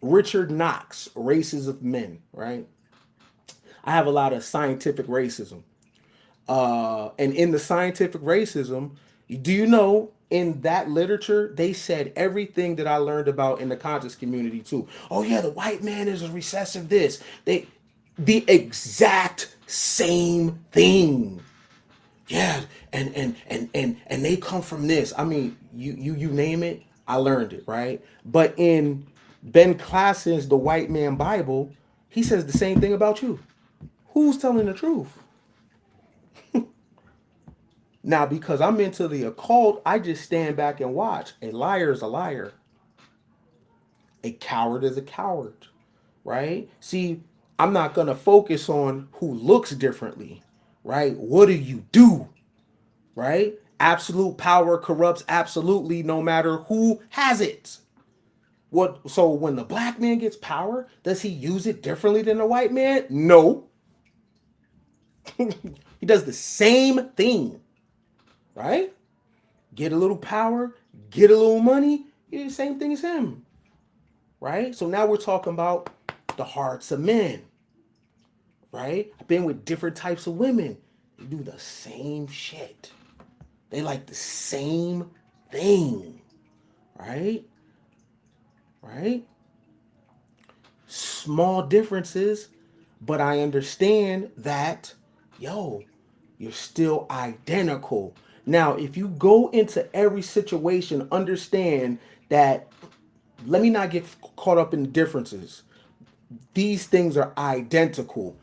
Richard Knox, Races of Men, right? I have a lot of scientific racism. And in the scientific racism, do you know in that literature they said everything that I learned about in the conscious community too? Oh yeah, the white man is a recessive. This they, the exact same thing. Yeah, and they come from this. I mean, you name it, I learned it, right? But in Ben Klassen's The White Man Bible, he says the same thing about you. Who's telling the truth? Now, because I'm into the occult, I just stand back and watch. A liar is a liar. A coward is a coward, right? See, I'm not going to focus on who looks differently, right? What do you do, right? Absolute power corrupts absolutely no matter who has it. What so when the black man gets power, does he use it differently than the white man? No. He does the same thing, right? Get a little power, get a little money, you do the same thing as him, right? So now we're talking about the hearts of men, right? I've been with different types of women. They do the same shit. They like the same thing, right? Right? Small differences, but I understand that, yo, you're still identical. Now, if you go into every situation, understand that, let me not get caught up in the differences. These things are identical.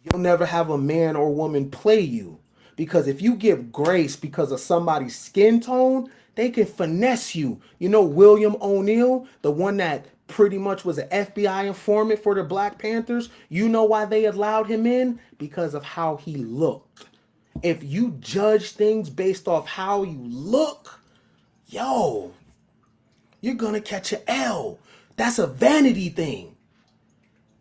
You'll never have a man or woman play you. Because if you give grace because of somebody's skin tone, they can finesse you. You know William O'Neill, the one that pretty much was an FBI informant for the Black Panthers? You know why they allowed him in? Because of how he looked. If you judge things based off how you look, yo, you're gonna catch an L. That's a vanity thing.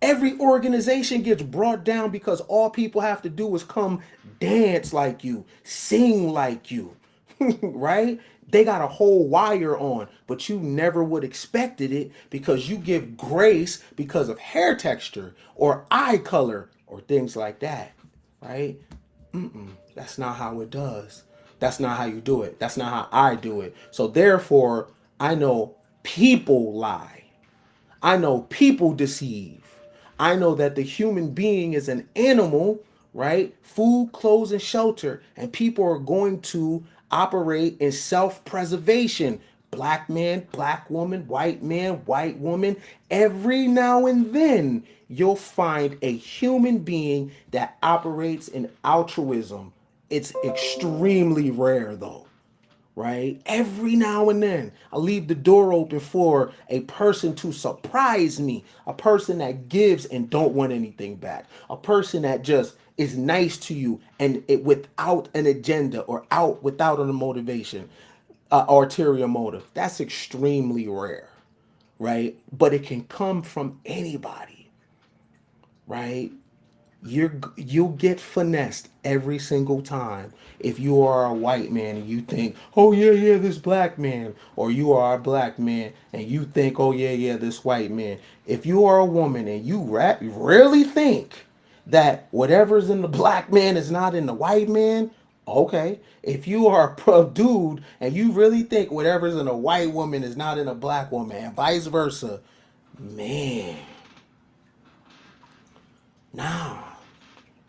Every organization gets brought down because all people have to do is come dance like you, sing like you, right? They got a whole wire on, but you never would expected it because you give grace because of hair texture or eye color or things like that, right? That's not how it does. That's not how you do it. That's not how I do it. So therefore, I know people lie. I know people deceive. I know that the human being is an animal, right? Food, clothes, and shelter. And people are going to operate in self preservation. Black man, black woman, white woman. Every now and then, you'll find a human being that operates in altruism. It's extremely rare, though, right? Every now and then, I leave the door open for a person to surprise me, a person that gives and don't want anything back, a person that just is nice to you and it without an agenda or out without a motivation, ulterior motive. That's extremely rare, right? But it can come from anybody, right? You'll get finessed every single time if you are a white man and you think, oh yeah, this black man, or you are a black man and you think, oh yeah, this white man. If you are a woman and you really think that whatever's in the black man is not in the white man, okay. If you are a dude and you really think whatever's in a white woman is not in a black woman and vice versa, man, nah.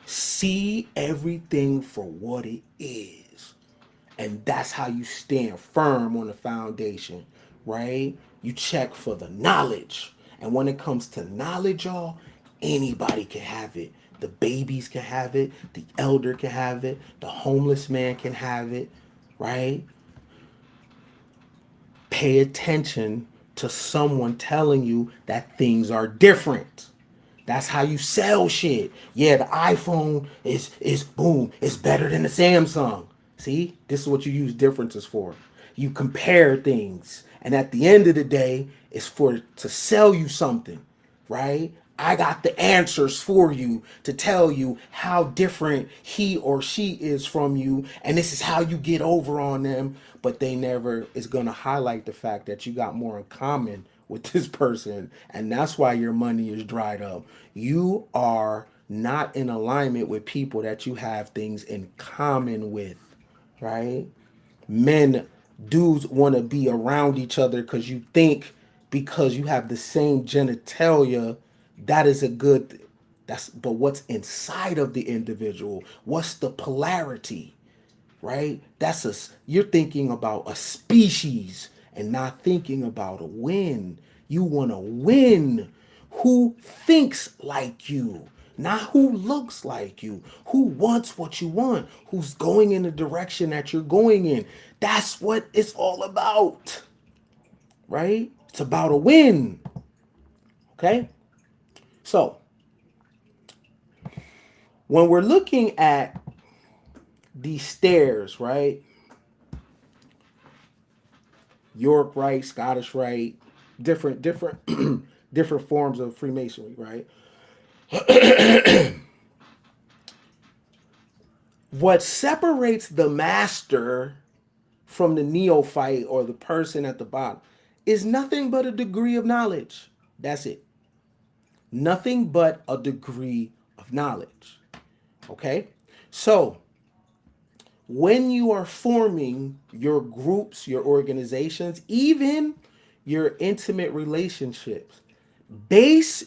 See everything for what it is. And that's how you stand firm on the foundation, right? You check for the knowledge. And when it comes to knowledge, y'all, anybody can have it. The babies can have it. The elder can have it. The homeless man can have it, right? Pay attention to someone telling you that things are different. That's how you sell shit. Yeah, the iPhone is boom, it's better than the Samsung. See? This is what you use differences for. You compare things. And at the end of the day, it's for to sell you something, right? I got the answers for you to tell you how different he or she is from you, and this is how you get over on them. But they never is going to highlight the fact that you got more in common with this person, and that's why your money is dried up. You are not in alignment with people that you have things in common with, right? Men, dudes want to be around each other because you think because you have the same genitalia, that is a good. That's but what's inside of the individual? What's the polarity? Right? You're thinking about a species and not thinking about a win. You want to win. Who thinks like you? Not who looks like you. Who wants what you want? Who's going in the direction that you're going in? That's what it's all about. Right? It's about a win. Okay? So, when we're looking at these stairs, right? York Rite, Scottish Rite, different different forms of Freemasonry, right? What separates the master from the neophyte or the person at the bottom is nothing but a degree of knowledge. That's it. Nothing but a degree of knowledge. Okay? So, when you are forming your groups, your organizations, even your intimate relationships, base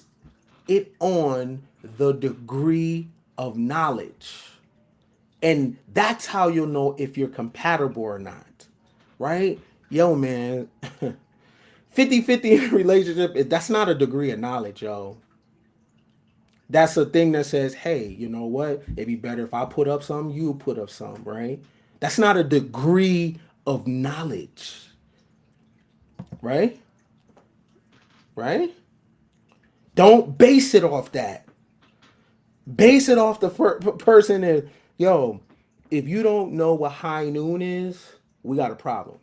it on the degree of knowledge. And that's how you'll know if you're compatible or not. Right? Yo, man, 50-50 relationship, that's not a degree of knowledge, yo. That's a thing that says, hey, you know what? It'd be better if I put up some, you put up some, right? That's not a degree of knowledge, right? Right? Don't base it off that. Base it off the person that, yo, if you don't know what high noon is, we got a problem.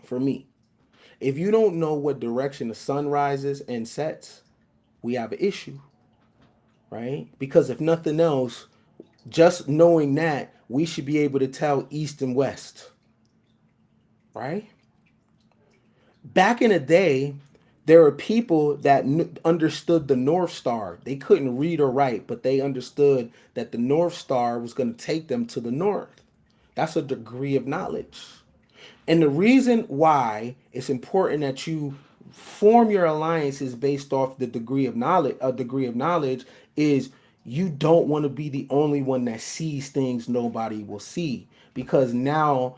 For me, if you don't know what direction the sun rises and sets, we have an issue, right? Because if nothing else, just knowing that, we should be able to tell east and west, right? Back in the day, there were people that understood the North Star. They couldn't read or write, but they understood that the North Star was going to take them to the north. That's a degree of knowledge. And the reason why it's important that you form your alliances based off the degree of knowledge, is you don't want to be the only one that sees things nobody will see, because now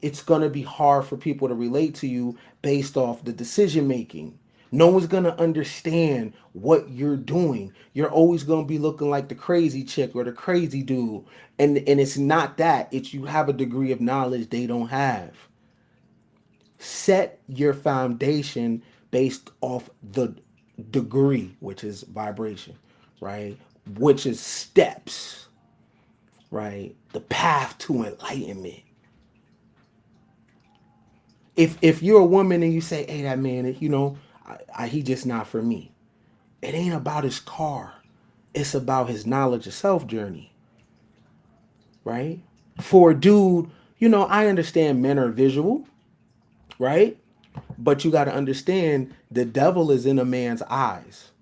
it's going to be hard for people to relate to you based off the decision making. No one's going to understand what you're doing. You're always going to be looking like the crazy chick or the crazy dude. And it's not that. It's you have a degree of knowledge they don't have. Set your foundation based off the degree, which is vibration, right? Which is steps, right? The path to enlightenment. If you're a woman and you say, hey, that man, he just not for me. It ain't about his car. It's about his knowledge of self journey, right? For a dude, I understand men are visual, right? But you got to understand the devil is in a man's eyes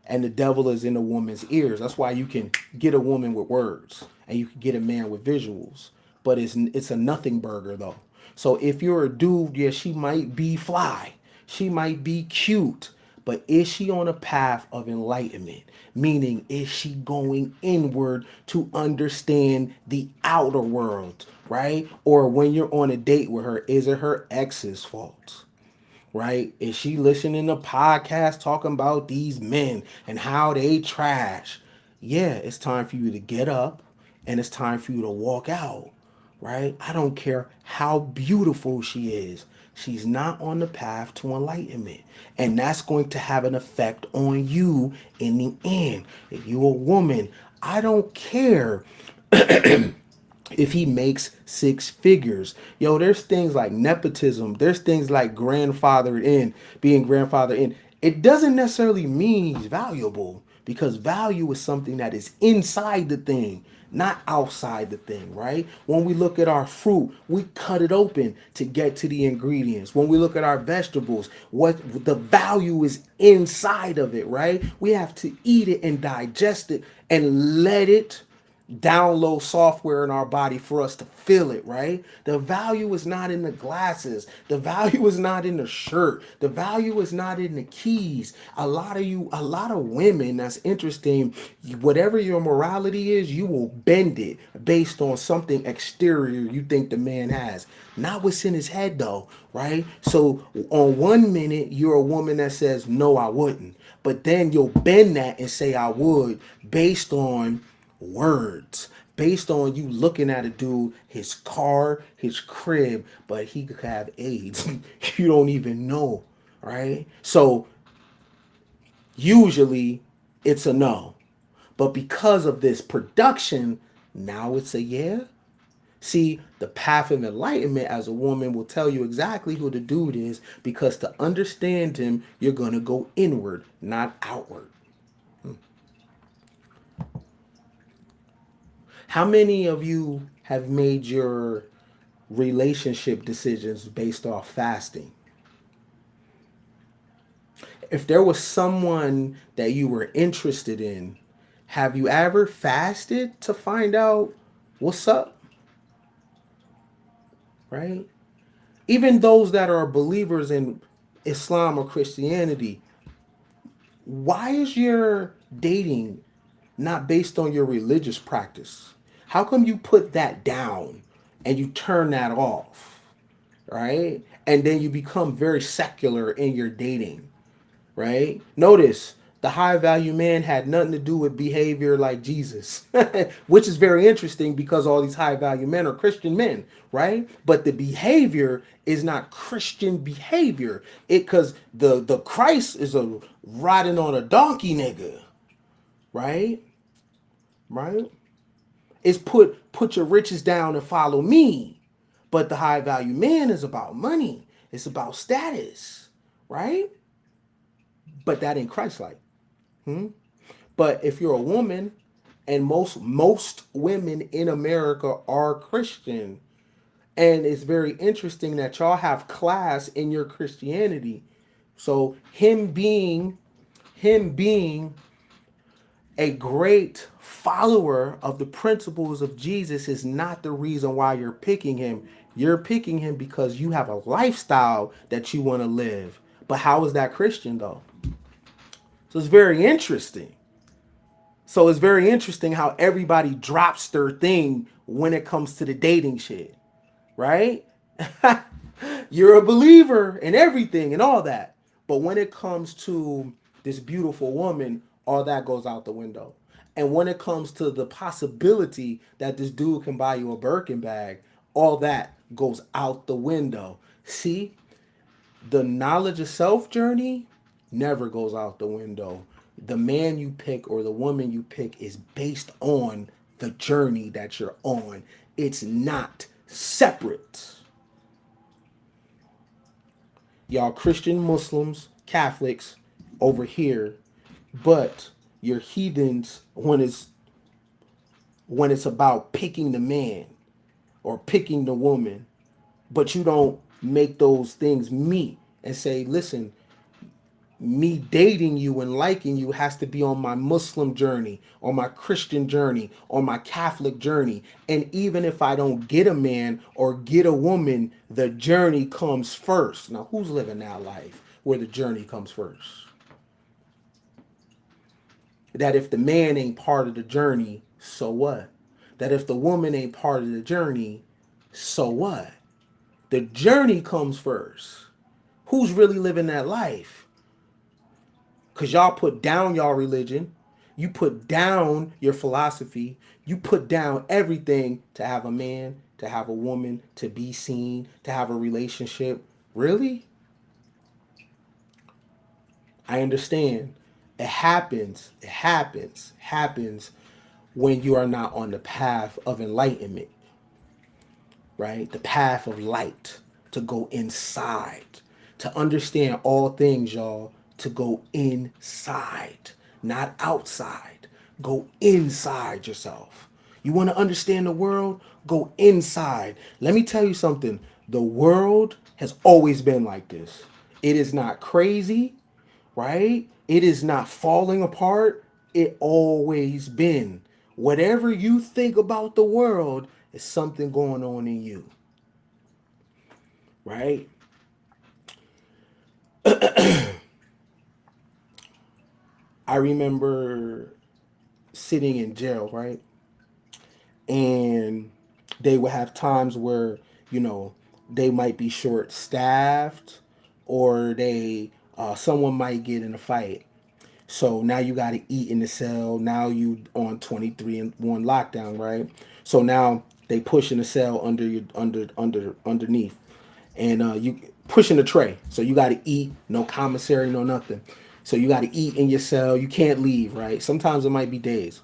and the devil is in a woman's ears. That's why you can get a woman with words and you can get a man with visuals. But it's a nothing burger though. So if you're a dude, yeah, she might be fly. She might be cute. But is she on a path of enlightenment? Meaning, is she going inward to understand the outer world, right? Or when you're on a date with her, is it her ex's fault? Right? Is she listening to podcasts talking about these men and how they trash? Yeah, it's time for you to get up and it's time for you to walk out. Right? I don't care how beautiful she is. She's not on the path to enlightenment. And that's going to have an effect on you in the end. If you're a woman, I don't care if he makes six figures. Yo, there's things like nepotism. There's things like being grandfathered in. It doesn't necessarily mean he's valuable, because value is something that is inside the thing, not outside the thing, right? When we look at our fruit, we cut it open to get to the ingredients. When we look at our vegetables, what the value is inside of it, right? We have to eat it and digest it and let it download software in our body for us to feel it, right? The value is not in the glasses. The value is not in the shirt. The value is not in the keys. A lot of women, that's interesting, whatever your morality is, you will bend it based on something exterior you think the man has. Not what's in his head though, right? So on one minute, you're a woman that says, no, I wouldn't. But then you'll bend that and say I would based on words, based on you looking at a dude, his car, his crib, but he could have AIDS. You don't even know, right? So usually it's a no. But because of this production, now it's a yeah. See, the path of enlightenment as a woman will tell you exactly who the dude is, because to understand him, you're going to go inward, not outward. How many of you have made your relationship decisions based off fasting? If there was someone that you were interested in, have you ever fasted to find out what's up? Right? Even those that are believers in Islam or Christianity, why is your dating not based on your religious practice? How come you put that down and you turn that off, right? And then you become very secular in your dating, right? Notice the high value man had nothing to do with behavior like Jesus, which is very interesting because all these high value men are Christian men, right? But the behavior is not Christian behavior. It because the Christ is a riding on a donkey nigga, right? Right? It's put your riches down and follow me. But the high value man is about money. It's about status, right? But that ain't Christ-like. But if you're a woman, and most women in America are Christian, and it's very interesting that y'all have class in your Christianity. So him being a great follower of the principles of Jesus is not the reason why you're picking him. You're picking him because you have a lifestyle that you want to live. But how is that Christian though? So it's very interesting. So it's very interesting how everybody drops their thing when it comes to the dating shit, right? You're a believer in everything and all that. But when it comes to this beautiful woman, all that goes out the window. And when it comes to the possibility that this dude can buy you a Birkin bag, all that goes out the window. See, the knowledge of self journey never goes out the window. The man you pick or the woman you pick is based on the journey that you're on. It's not separate. Y'all Christian Muslims, Catholics over here, but you're heathens when it's about picking the man or picking the woman, but you don't make those things meet and say, listen, me dating you and liking you has to be on my Muslim journey, on my Christian journey, on my Catholic journey. And even if I don't get a man or get a woman, the journey comes first. Now, who's living that life where the journey comes first? That if the man ain't part of the journey, so what? That if the woman ain't part of the journey, so what? The journey comes first. Who's really living that life? Because y'all put down y'all religion. You put down your philosophy. You put down everything to have a man, to have a woman, to be seen, to have a relationship. Really? I understand. It happens when you are not on the path of enlightenment, right? The path of light, to go inside, to understand all things, y'all, to go inside, not outside. Go inside yourself. You want to understand the world? Go inside. Let me tell you something. The world has always been like this. It is not crazy, right? It is not falling apart. It always been. Whatever you think about the world is something going on in you, right? I remember sitting in jail, right? And they would have times where, you know, they might be short staffed, or they someone might get in a fight. So now you got to eat in the cell. Now you on 23 and 1 lockdown, right? So now they pushing the cell under your underneath, and you pushing the tray. So you got to eat, no commissary, no nothing. So you got to eat in your cell. You can't leave, right? Sometimes it might be days.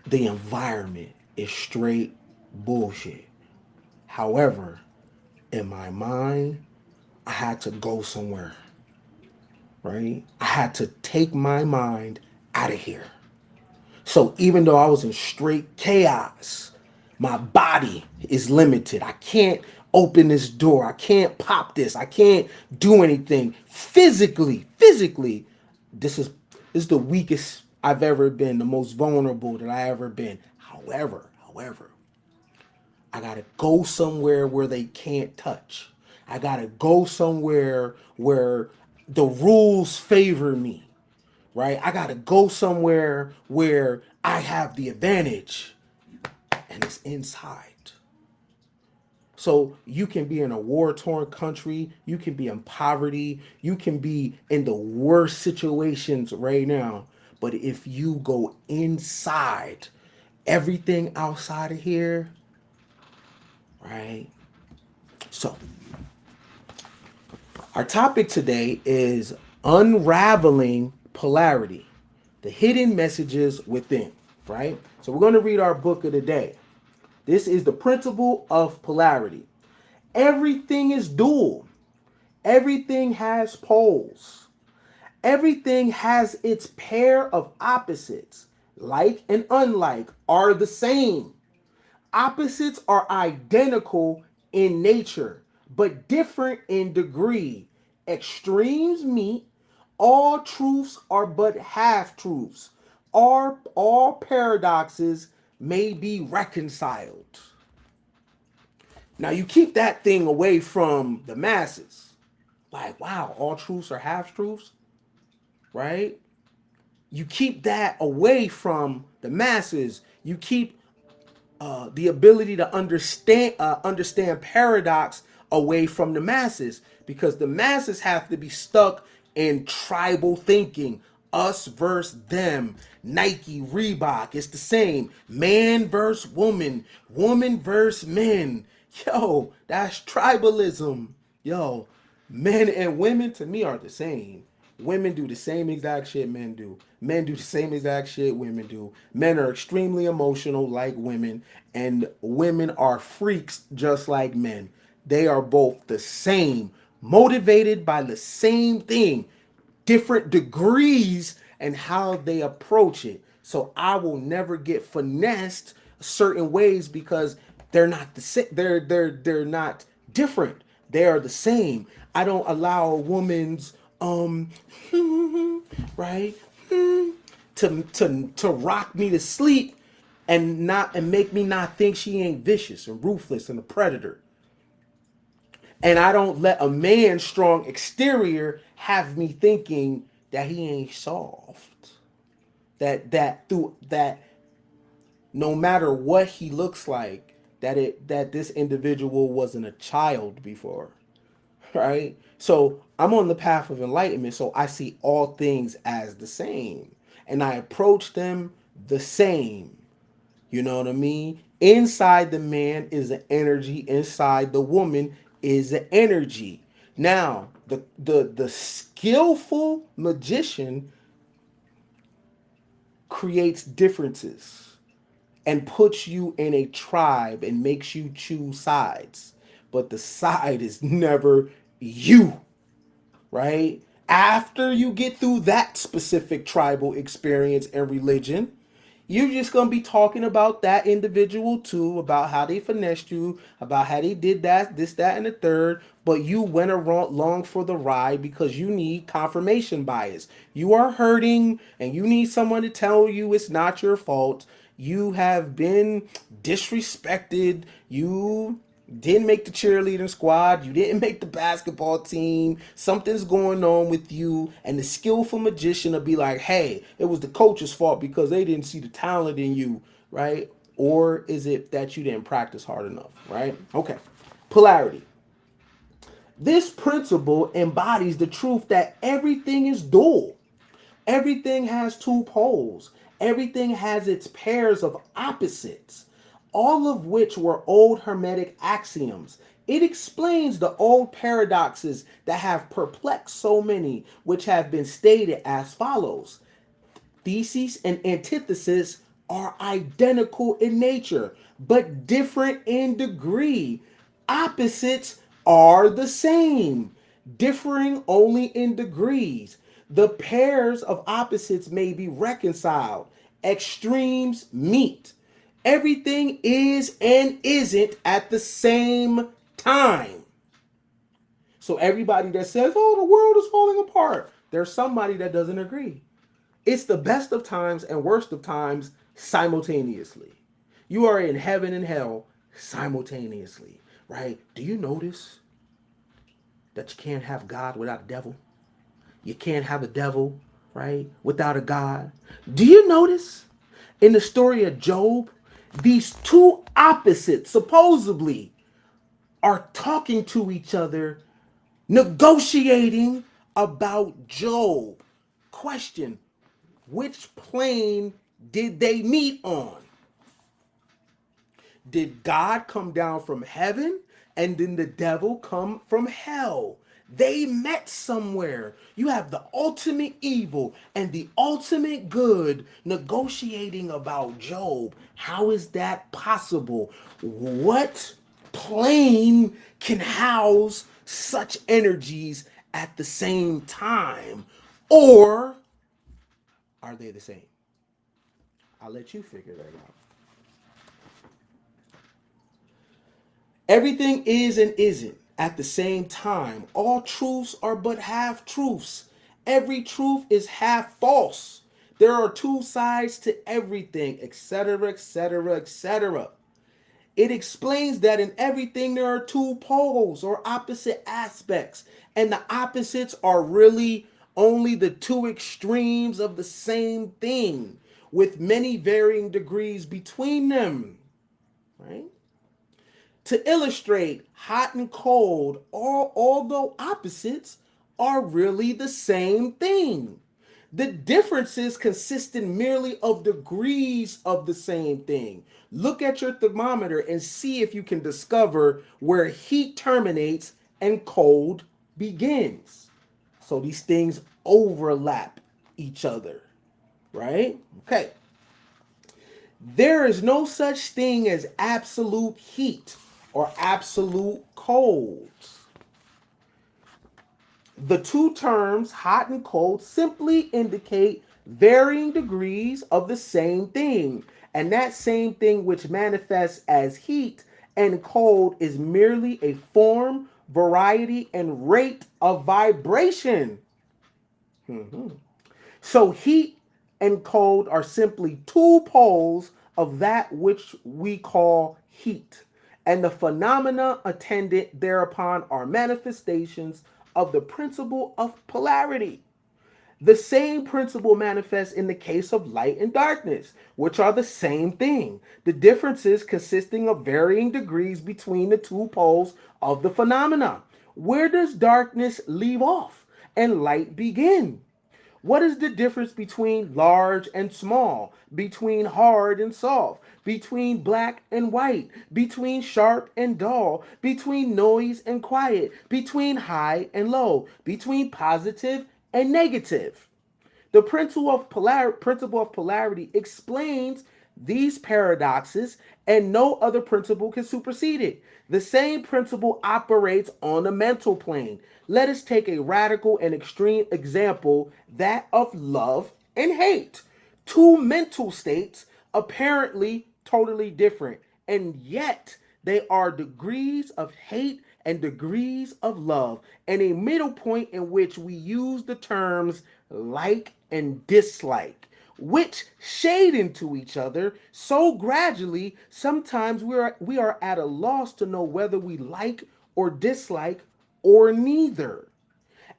The environment is straight bullshit. However, in my mind, I had to go somewhere, right? I had to take my mind out of here. So even though I was in straight chaos, my body is limited. I can't open this door. I can't pop this. I can't do anything physically. Physically, this is this is the weakest I've ever been, the most vulnerable that I ever been. However, I gotta go somewhere where they can't touch. I gotta go somewhere where the rules favor me, right? I gotta go somewhere where I have the advantage, and it's inside. So you can be in a war-torn country, you can be in poverty, you can be in the worst situations right now. But if you go inside, everything outside of here, right? So our topic today is unraveling polarity, the hidden messages within, right? So we're going to read our book of the day. This is the principle of polarity. Everything is dual. Everything has poles. Everything has its pair of opposites. Like and unlike are the same. Opposites are identical in nature, but different in degree. Extremes meet. All truths are but half truths. All paradoxes may be reconciled. Now you keep that thing away from the masses. Like, wow, all truths are half truths, right? You keep that away from the masses. You keep the ability to understand paradox away from the masses, because the masses have to be stuck in tribal thinking. Us versus them. Nike, Reebok, it's the same. Man versus woman. Woman versus men. Yo, that's tribalism. Yo, men and women to me are the same. Women do the same exact shit men do. Men do the same exact shit women do. Men are extremely emotional like women, and women are freaks just like men. They are both the same, motivated by the same thing, different degrees and how they approach it. So I will never get finessed certain ways because they're not the same. They're not different. They are the same. I don't allow a woman's right to rock me to sleep and make me not think she ain't vicious and ruthless and a predator. And I don't let a man's strong exterior have me thinking that he ain't soft. That no matter what he looks like, that this individual wasn't a child before. Right? So I'm on the path of enlightenment, so I see all things as the same. And I approach them the same. You know what I mean? Inside the man is an energy, inside the woman is an energy. Now, the skillful magician creates differences and puts you in a tribe and makes you choose sides. But the side is never you, right? After you get through that specific tribal experience and religion, You're just gonna be talking about that individual too, about how they finessed you, about how they did that, this, that, and the third. But you went along for the ride because you need confirmation bias. You are hurting, and you need someone to tell you it's not your fault. You have been disrespected. You didn't make the cheerleading squad, you didn't make the basketball team, something's going on with you, and the skillful magician will be like, hey, it was the coach's fault because they didn't see the talent in you, right? Or is it that you didn't practice hard enough, right? Okay. Polarity. This principle embodies the truth that everything is dual. Everything has two poles. Everything has its pairs of opposites, all of which were old Hermetic axioms. It explains the old paradoxes that have perplexed so many, which have been stated as follows: thesis and antithesis are identical in nature, but different in degree. Opposites are the same, differing only in degrees. The pairs of opposites may be reconciled. Extremes meet. Everything is and isn't at the same time. So everybody that says, oh, the world is falling apart, there's somebody that doesn't agree. It's the best of times and worst of times simultaneously. You are in heaven and hell simultaneously, right? Do you notice that you can't have God without a devil? You can't have a devil, right, without a God. Do you notice in the story of Job, these two opposites supposedly are talking to each other, negotiating about Job? Question: which plane did they meet on? Did God come down from heaven and then the devil come from hell? They met somewhere. You have the ultimate evil and the ultimate good negotiating about Job. How is that possible? What plane can house such energies at the same time? Or are they the same? I'll let you figure that out. Everything is and isn't at the same time. All truths are but half truths. Every truth is half false. There are two sides to everything, etc., etc., etc. It explains that in everything there are two poles or opposite aspects, and the opposites are really only the two extremes of the same thing, with many varying degrees between them, right? To illustrate, hot and cold, although opposites, are really the same thing. The differences consisting merely of degrees of the same thing. Look at your thermometer and see if you can discover where heat terminates and cold begins. So these things overlap each other, right? Okay. There is no such thing as absolute heat or absolute cold. The two terms, hot and cold, simply indicate varying degrees of the same thing. And that same thing which manifests as heat and cold is merely a form, variety, and rate of vibration. So heat and cold are simply two poles of that which we call heat, and the phenomena attendant thereupon are manifestations of the principle of polarity. The same principle manifests in the case of light and darkness, which are the same thing. The differences consisting of varying degrees between the two poles of the phenomena. Where does darkness leave off and light begin? What is the difference between large and small, between hard and soft, between black and white, between sharp and dull, between noise and quiet, between high and low, between positive and negative? The principle of polarity explains these paradoxes, and no other principle can supersede it. The same principle operates on the mental plane. Let us take a radical and extreme example, that of love and hate. Two mental states, apparently totally different, and yet they are degrees of hate and degrees of love, and a middle point in which we use the terms like and dislike, which shade into each other so gradually sometimes we are at a loss to know whether we like or dislike or neither,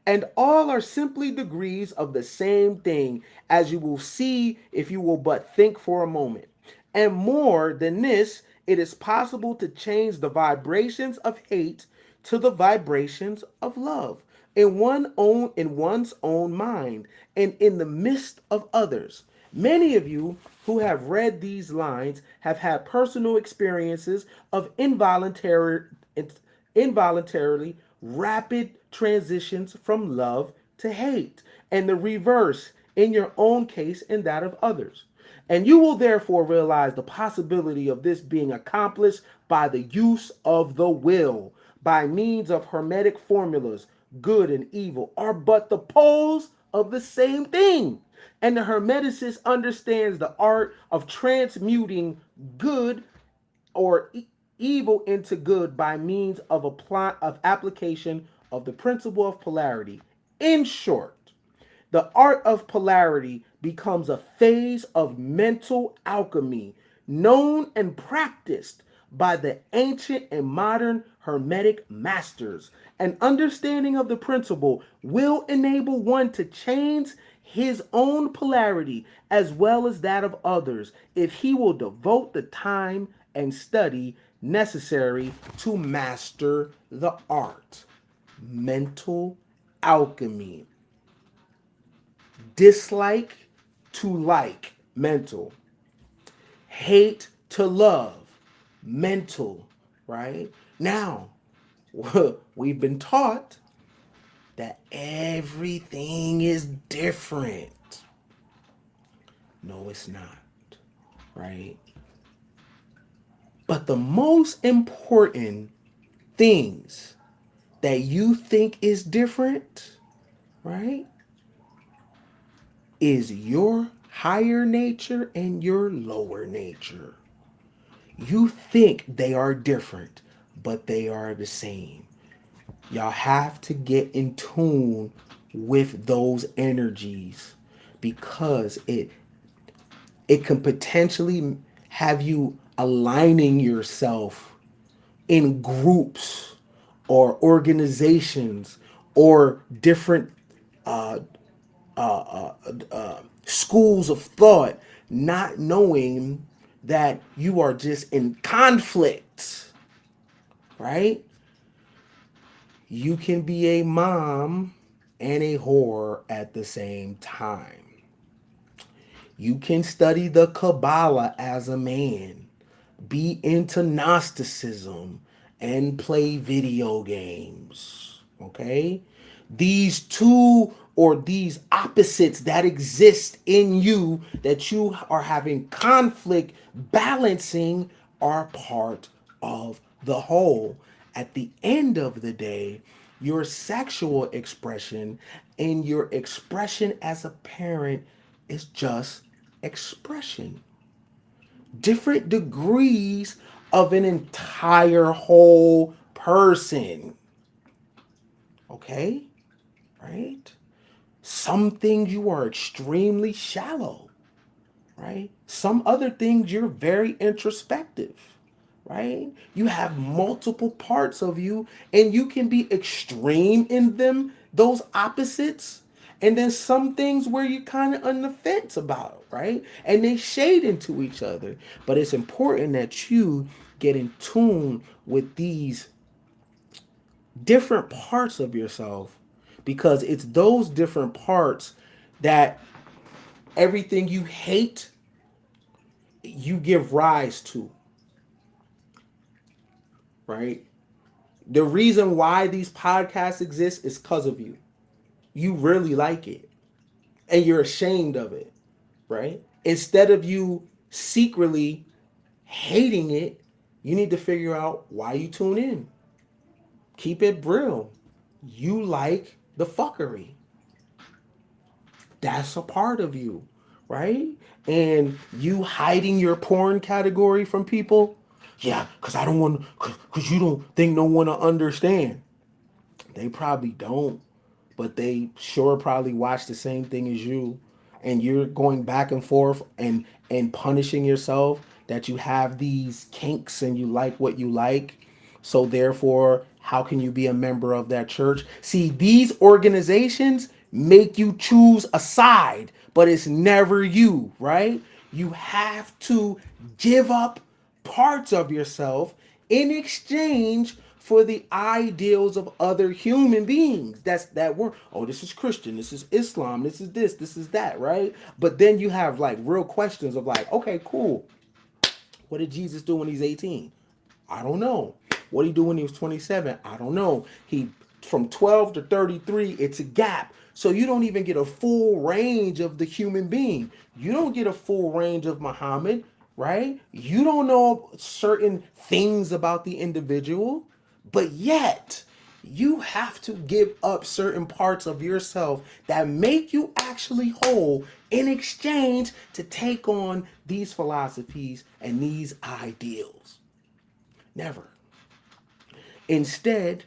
and all are simply degrees of the same thing, as you will see if you will but think for a moment. And more than this, it is possible to change the vibrations of hate to the vibrations of love in one's own mind and in the midst of others. Many of you who have read these lines have had personal experiences of involuntarily rapid transitions from love to hate, and the reverse in your own case and that of others. And you will therefore realize the possibility of this being accomplished by the use of the will, by means of hermetic formulas. Good and evil are but the poles of the same thing. And the hermeticist understands the art of transmuting good or evil into good by means of application of the principle of polarity. In short, the art of polarity becomes a phase of mental alchemy known and practiced by the ancient and modern hermetic masters. An understanding of the principle will enable one to change his own polarity as well as that of others if he will devote the time and study necessary to master the art. Mental alchemy. Dislike to like, mental. Hate to love, mental, right? Now, we've been taught that everything is different. No, it's not, right? But the most important things that you think is different, right, is your higher nature and your lower nature. You think they are different, but they are the same. Y'all have to get in tune with those energies because it can potentially have you aligning yourself in groups or organizations or different schools of thought, not knowing that you are just in conflict, right? You can be a mom and a whore at the same time. You can study the Kabbalah as a man, be into Gnosticism, and play video games. Okay? These two or these opposites that exist in you that you are having conflict balancing are part of the whole. At the end of the day, your sexual expression and your expression as a parent is just expression. Different degrees of an entire whole person. Okay? Right? Some things you are extremely shallow, right? Some other things you're very introspective, right? You have multiple parts of you and you can be extreme in them, those opposites. And then some things where you're kind of on the fence about, right? And they shade into each other. But it's important that you get in tune with these different parts of yourself because it's those different parts that everything you hate, you give rise to, right? The reason why these podcasts exist is because of you. You really like it and you're ashamed of it, right? Instead of you secretly hating it, you need to figure out why you tune in. Keep it real. You like the fuckery. That's a part of you, right? And you hiding your porn category from people. Yeah, because I don't want, because you don't think no one will understand. They probably don't, but they sure probably watch the same thing as you, and you're going back and forth and punishing yourself that you have these kinks and you like what you like. So therefore, how can you be a member of that church? See, these organizations make you choose a side, but it's never you, right? You have to give up parts of yourself in exchange for the ideals of other human beings. That's that word. Oh, this is Christian, this is Islam, this is that, right? But then you have like real questions of like, okay, cool. What did Jesus do when he's 18? I don't know. What did he do when he was 27? I don't know. He from 12 to 33, it's a gap. So you don't even get a full range of the human being. You don't get a full range of Muhammad, right? You don't know certain things about the individual, but yet you have to give up certain parts of yourself that make you actually whole in exchange to take on these philosophies and these ideals. Never. Instead,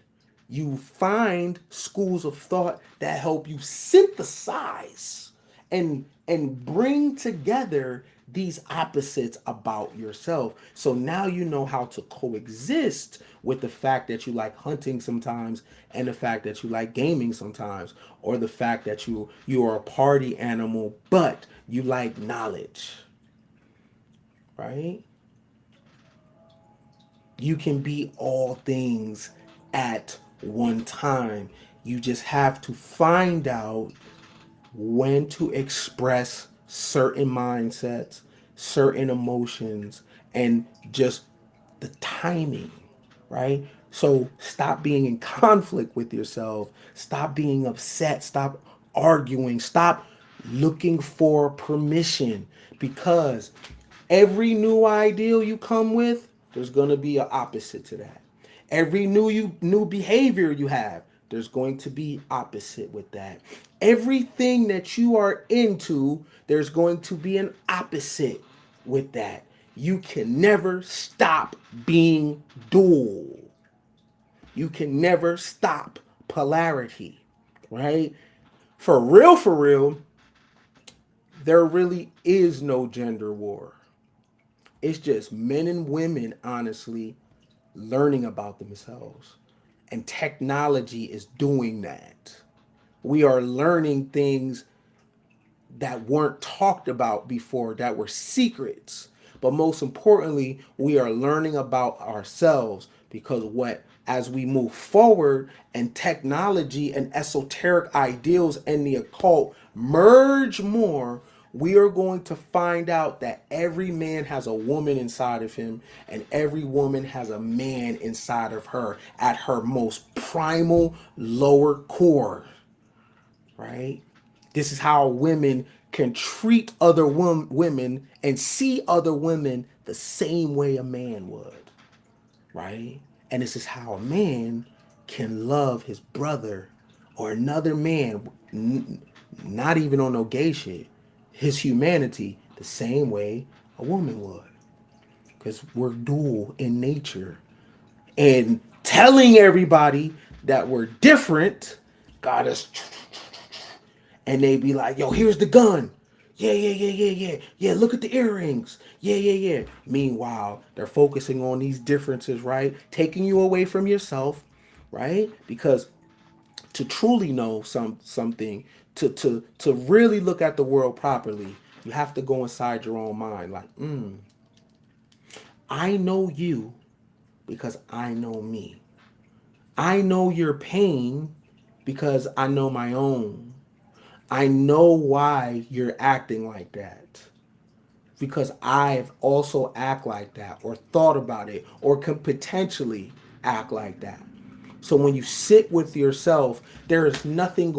you find schools of thought that help you synthesize and bring together these opposites about yourself. So now you know how to coexist with the fact that you like hunting sometimes and the fact that you like gaming sometimes, or the fact that you are a party animal but you like knowledge, right? You can be all things at one time. You just have to find out when to express certain mindsets, certain emotions, and just the timing, right? So stop being in conflict with yourself. Stop being upset. Stop arguing. Stop looking for permission, because every new ideal you come with, there's going to be an opposite to that. Every new behavior you have, there's going to be opposite with that. Everything that you are into, there's going to be an opposite with that. You can never stop being dual. You can never stop polarity, right? For real, there really is no gender war. It's just men and women, honestly, learning about themselves. And technology is doing that. We are learning things that weren't talked about before, that were secrets. But most importantly, we are learning about ourselves, because what as we move forward and technology and esoteric ideals and the occult merge more, we are going to find out that every man has a woman inside of him and every woman has a man inside of her at her most primal lower core, right? This is how women can treat other women and see other women the same way a man would, right? And this is how a man can love his brother or another man, not even on no gay shit, his humanity the same way a woman would. Because we're dual in nature. And telling everybody that we're different got us, and they be like, yo, here's the gun. Yeah, yeah, yeah, yeah, yeah. Yeah, look at the earrings. Yeah, yeah, yeah. Meanwhile, they're focusing on these differences, right? Taking you away from yourself, right? Because to truly know something, to really look at the world properly, you have to go inside your own mind. Like, I know you because I know me. I know your pain because I know my own. I know why you're acting like that, because I've also act like that or thought about it or can potentially act like that. So when you sit with yourself, there is nothing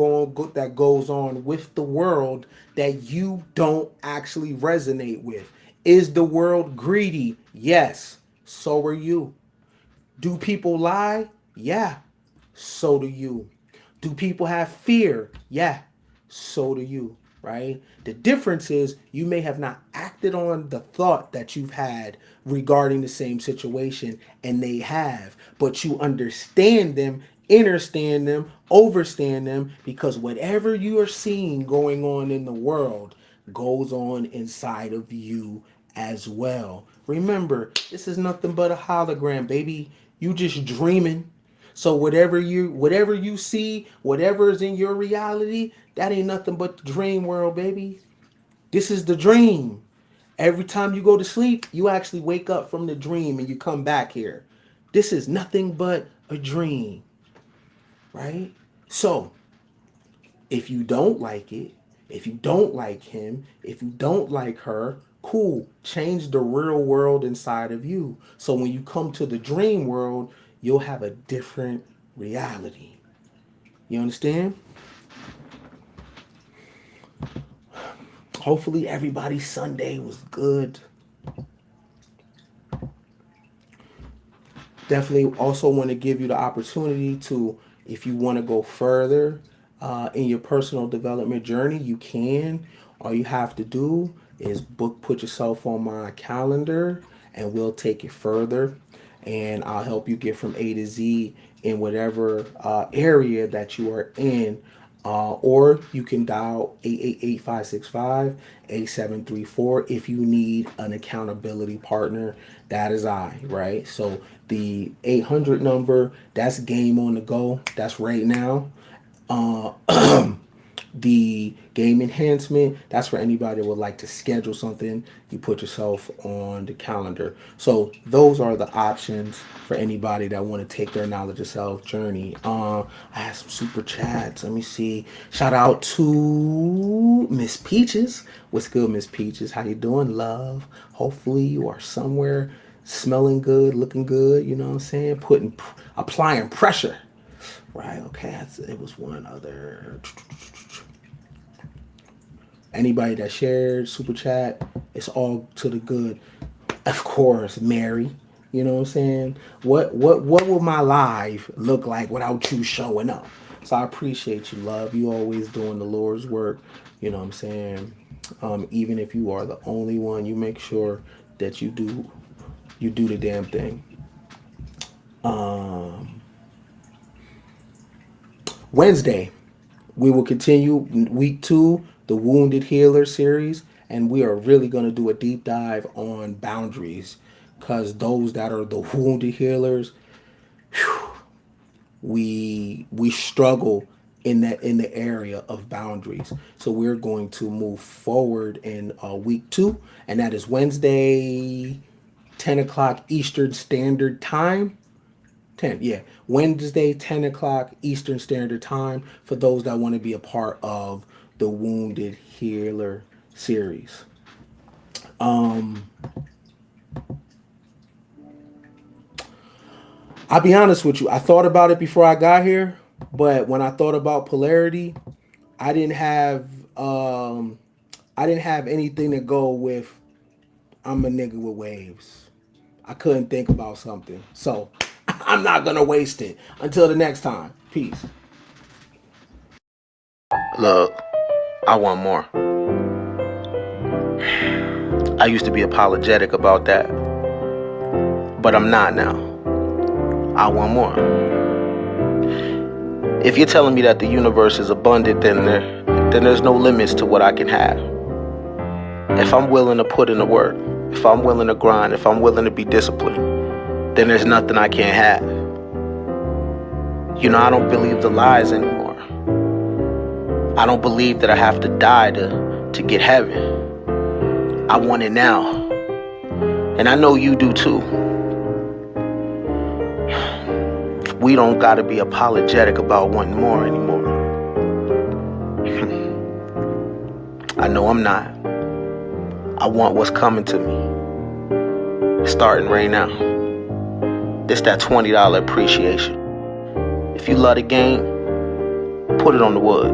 that goes on with the world that you don't actually resonate with. Is the world greedy? Yes. So are you. Do people lie? Yeah. So do you. Do people have fear? Yeah. So do you. right? The difference is you may have not acted on the thought that you've had regarding the same situation, and they have, but you understand them, understand them, overstand them, because whatever you are seeing going on in the world goes on inside of you as well. Remember, this is nothing but a hologram, baby. You just dreaming. So whatever you see, whatever is in your reality, that ain't nothing but the dream world, baby. This is the dream. Every time you go to sleep, you actually wake up from the dream and you come back here. This is nothing but a dream, right? So, if you don't like it, if you don't like him, if you don't like her, cool. Change the real world inside of you. So when you come to the dream world, you'll have a different reality. You understand? Hopefully everybody's Sunday was good. Definitely also want to give you the opportunity to, if you want to go further in your personal development journey, you can. All you have to do is put yourself on my calendar, and we'll take it further. And I'll help you get from A to Z in whatever area that you are in. Or you can dial 888-565-8734 if you need an accountability partner. That is I, right? So the 800 number, that's game on the go. That's right now. Uh, the game enhancement, that's for anybody that would like to schedule something. You put yourself on the calendar. So those are the options for anybody that want to take their knowledge of self journey. I have some super chats. Let me see. Shout out to Miss Peaches. What's good, Miss Peaches? How you doing, love? Hopefully you are somewhere smelling good, looking good. You know what I'm saying? Applying pressure. Right, okay, it was one other. Anybody that shared super chat, it's all to the good. Of course, Mary. You know what I'm saying? What will my life look like without you showing up? So I appreciate you, love. You always doing the Lord's work. You know what I'm saying? Even if you are the only one, you make sure that you do the damn thing. Wednesday, we will continue week 2, the Wounded Healer series, and we are really going to do a deep dive on boundaries, because those that are the wounded healers, we struggle in the area of boundaries. So we're going to move forward in week 2, and that is Wednesday, 10 o'clock Eastern Standard Time. 10, yeah. Wednesday, 10 o'clock Eastern Standard Time, for those that want to be a part of the Wounded Healer series. I'll be honest with you. I thought about it before I got here, but when I thought about polarity, I didn't have anything to go with. I'm a nigga with waves. I couldn't think about something. So I'm not going to waste it. Until the next time. Peace. Look, I want more. I used to be apologetic about that, but I'm not now. I want more. If you're telling me that the universe is abundant, then there's no limits to what I can have. If I'm willing to put in the work, if I'm willing to grind, if I'm willing to be disciplined, then there's nothing I can't have. You know, I don't believe the lies anymore. I don't believe that I have to die to get heaven. I want it now. And I know you do too. We don't gotta be apologetic about wanting more anymore. I know I'm not. I want what's coming to me. Starting right now. This that $20 appreciation. If you love the game, put it on the wood.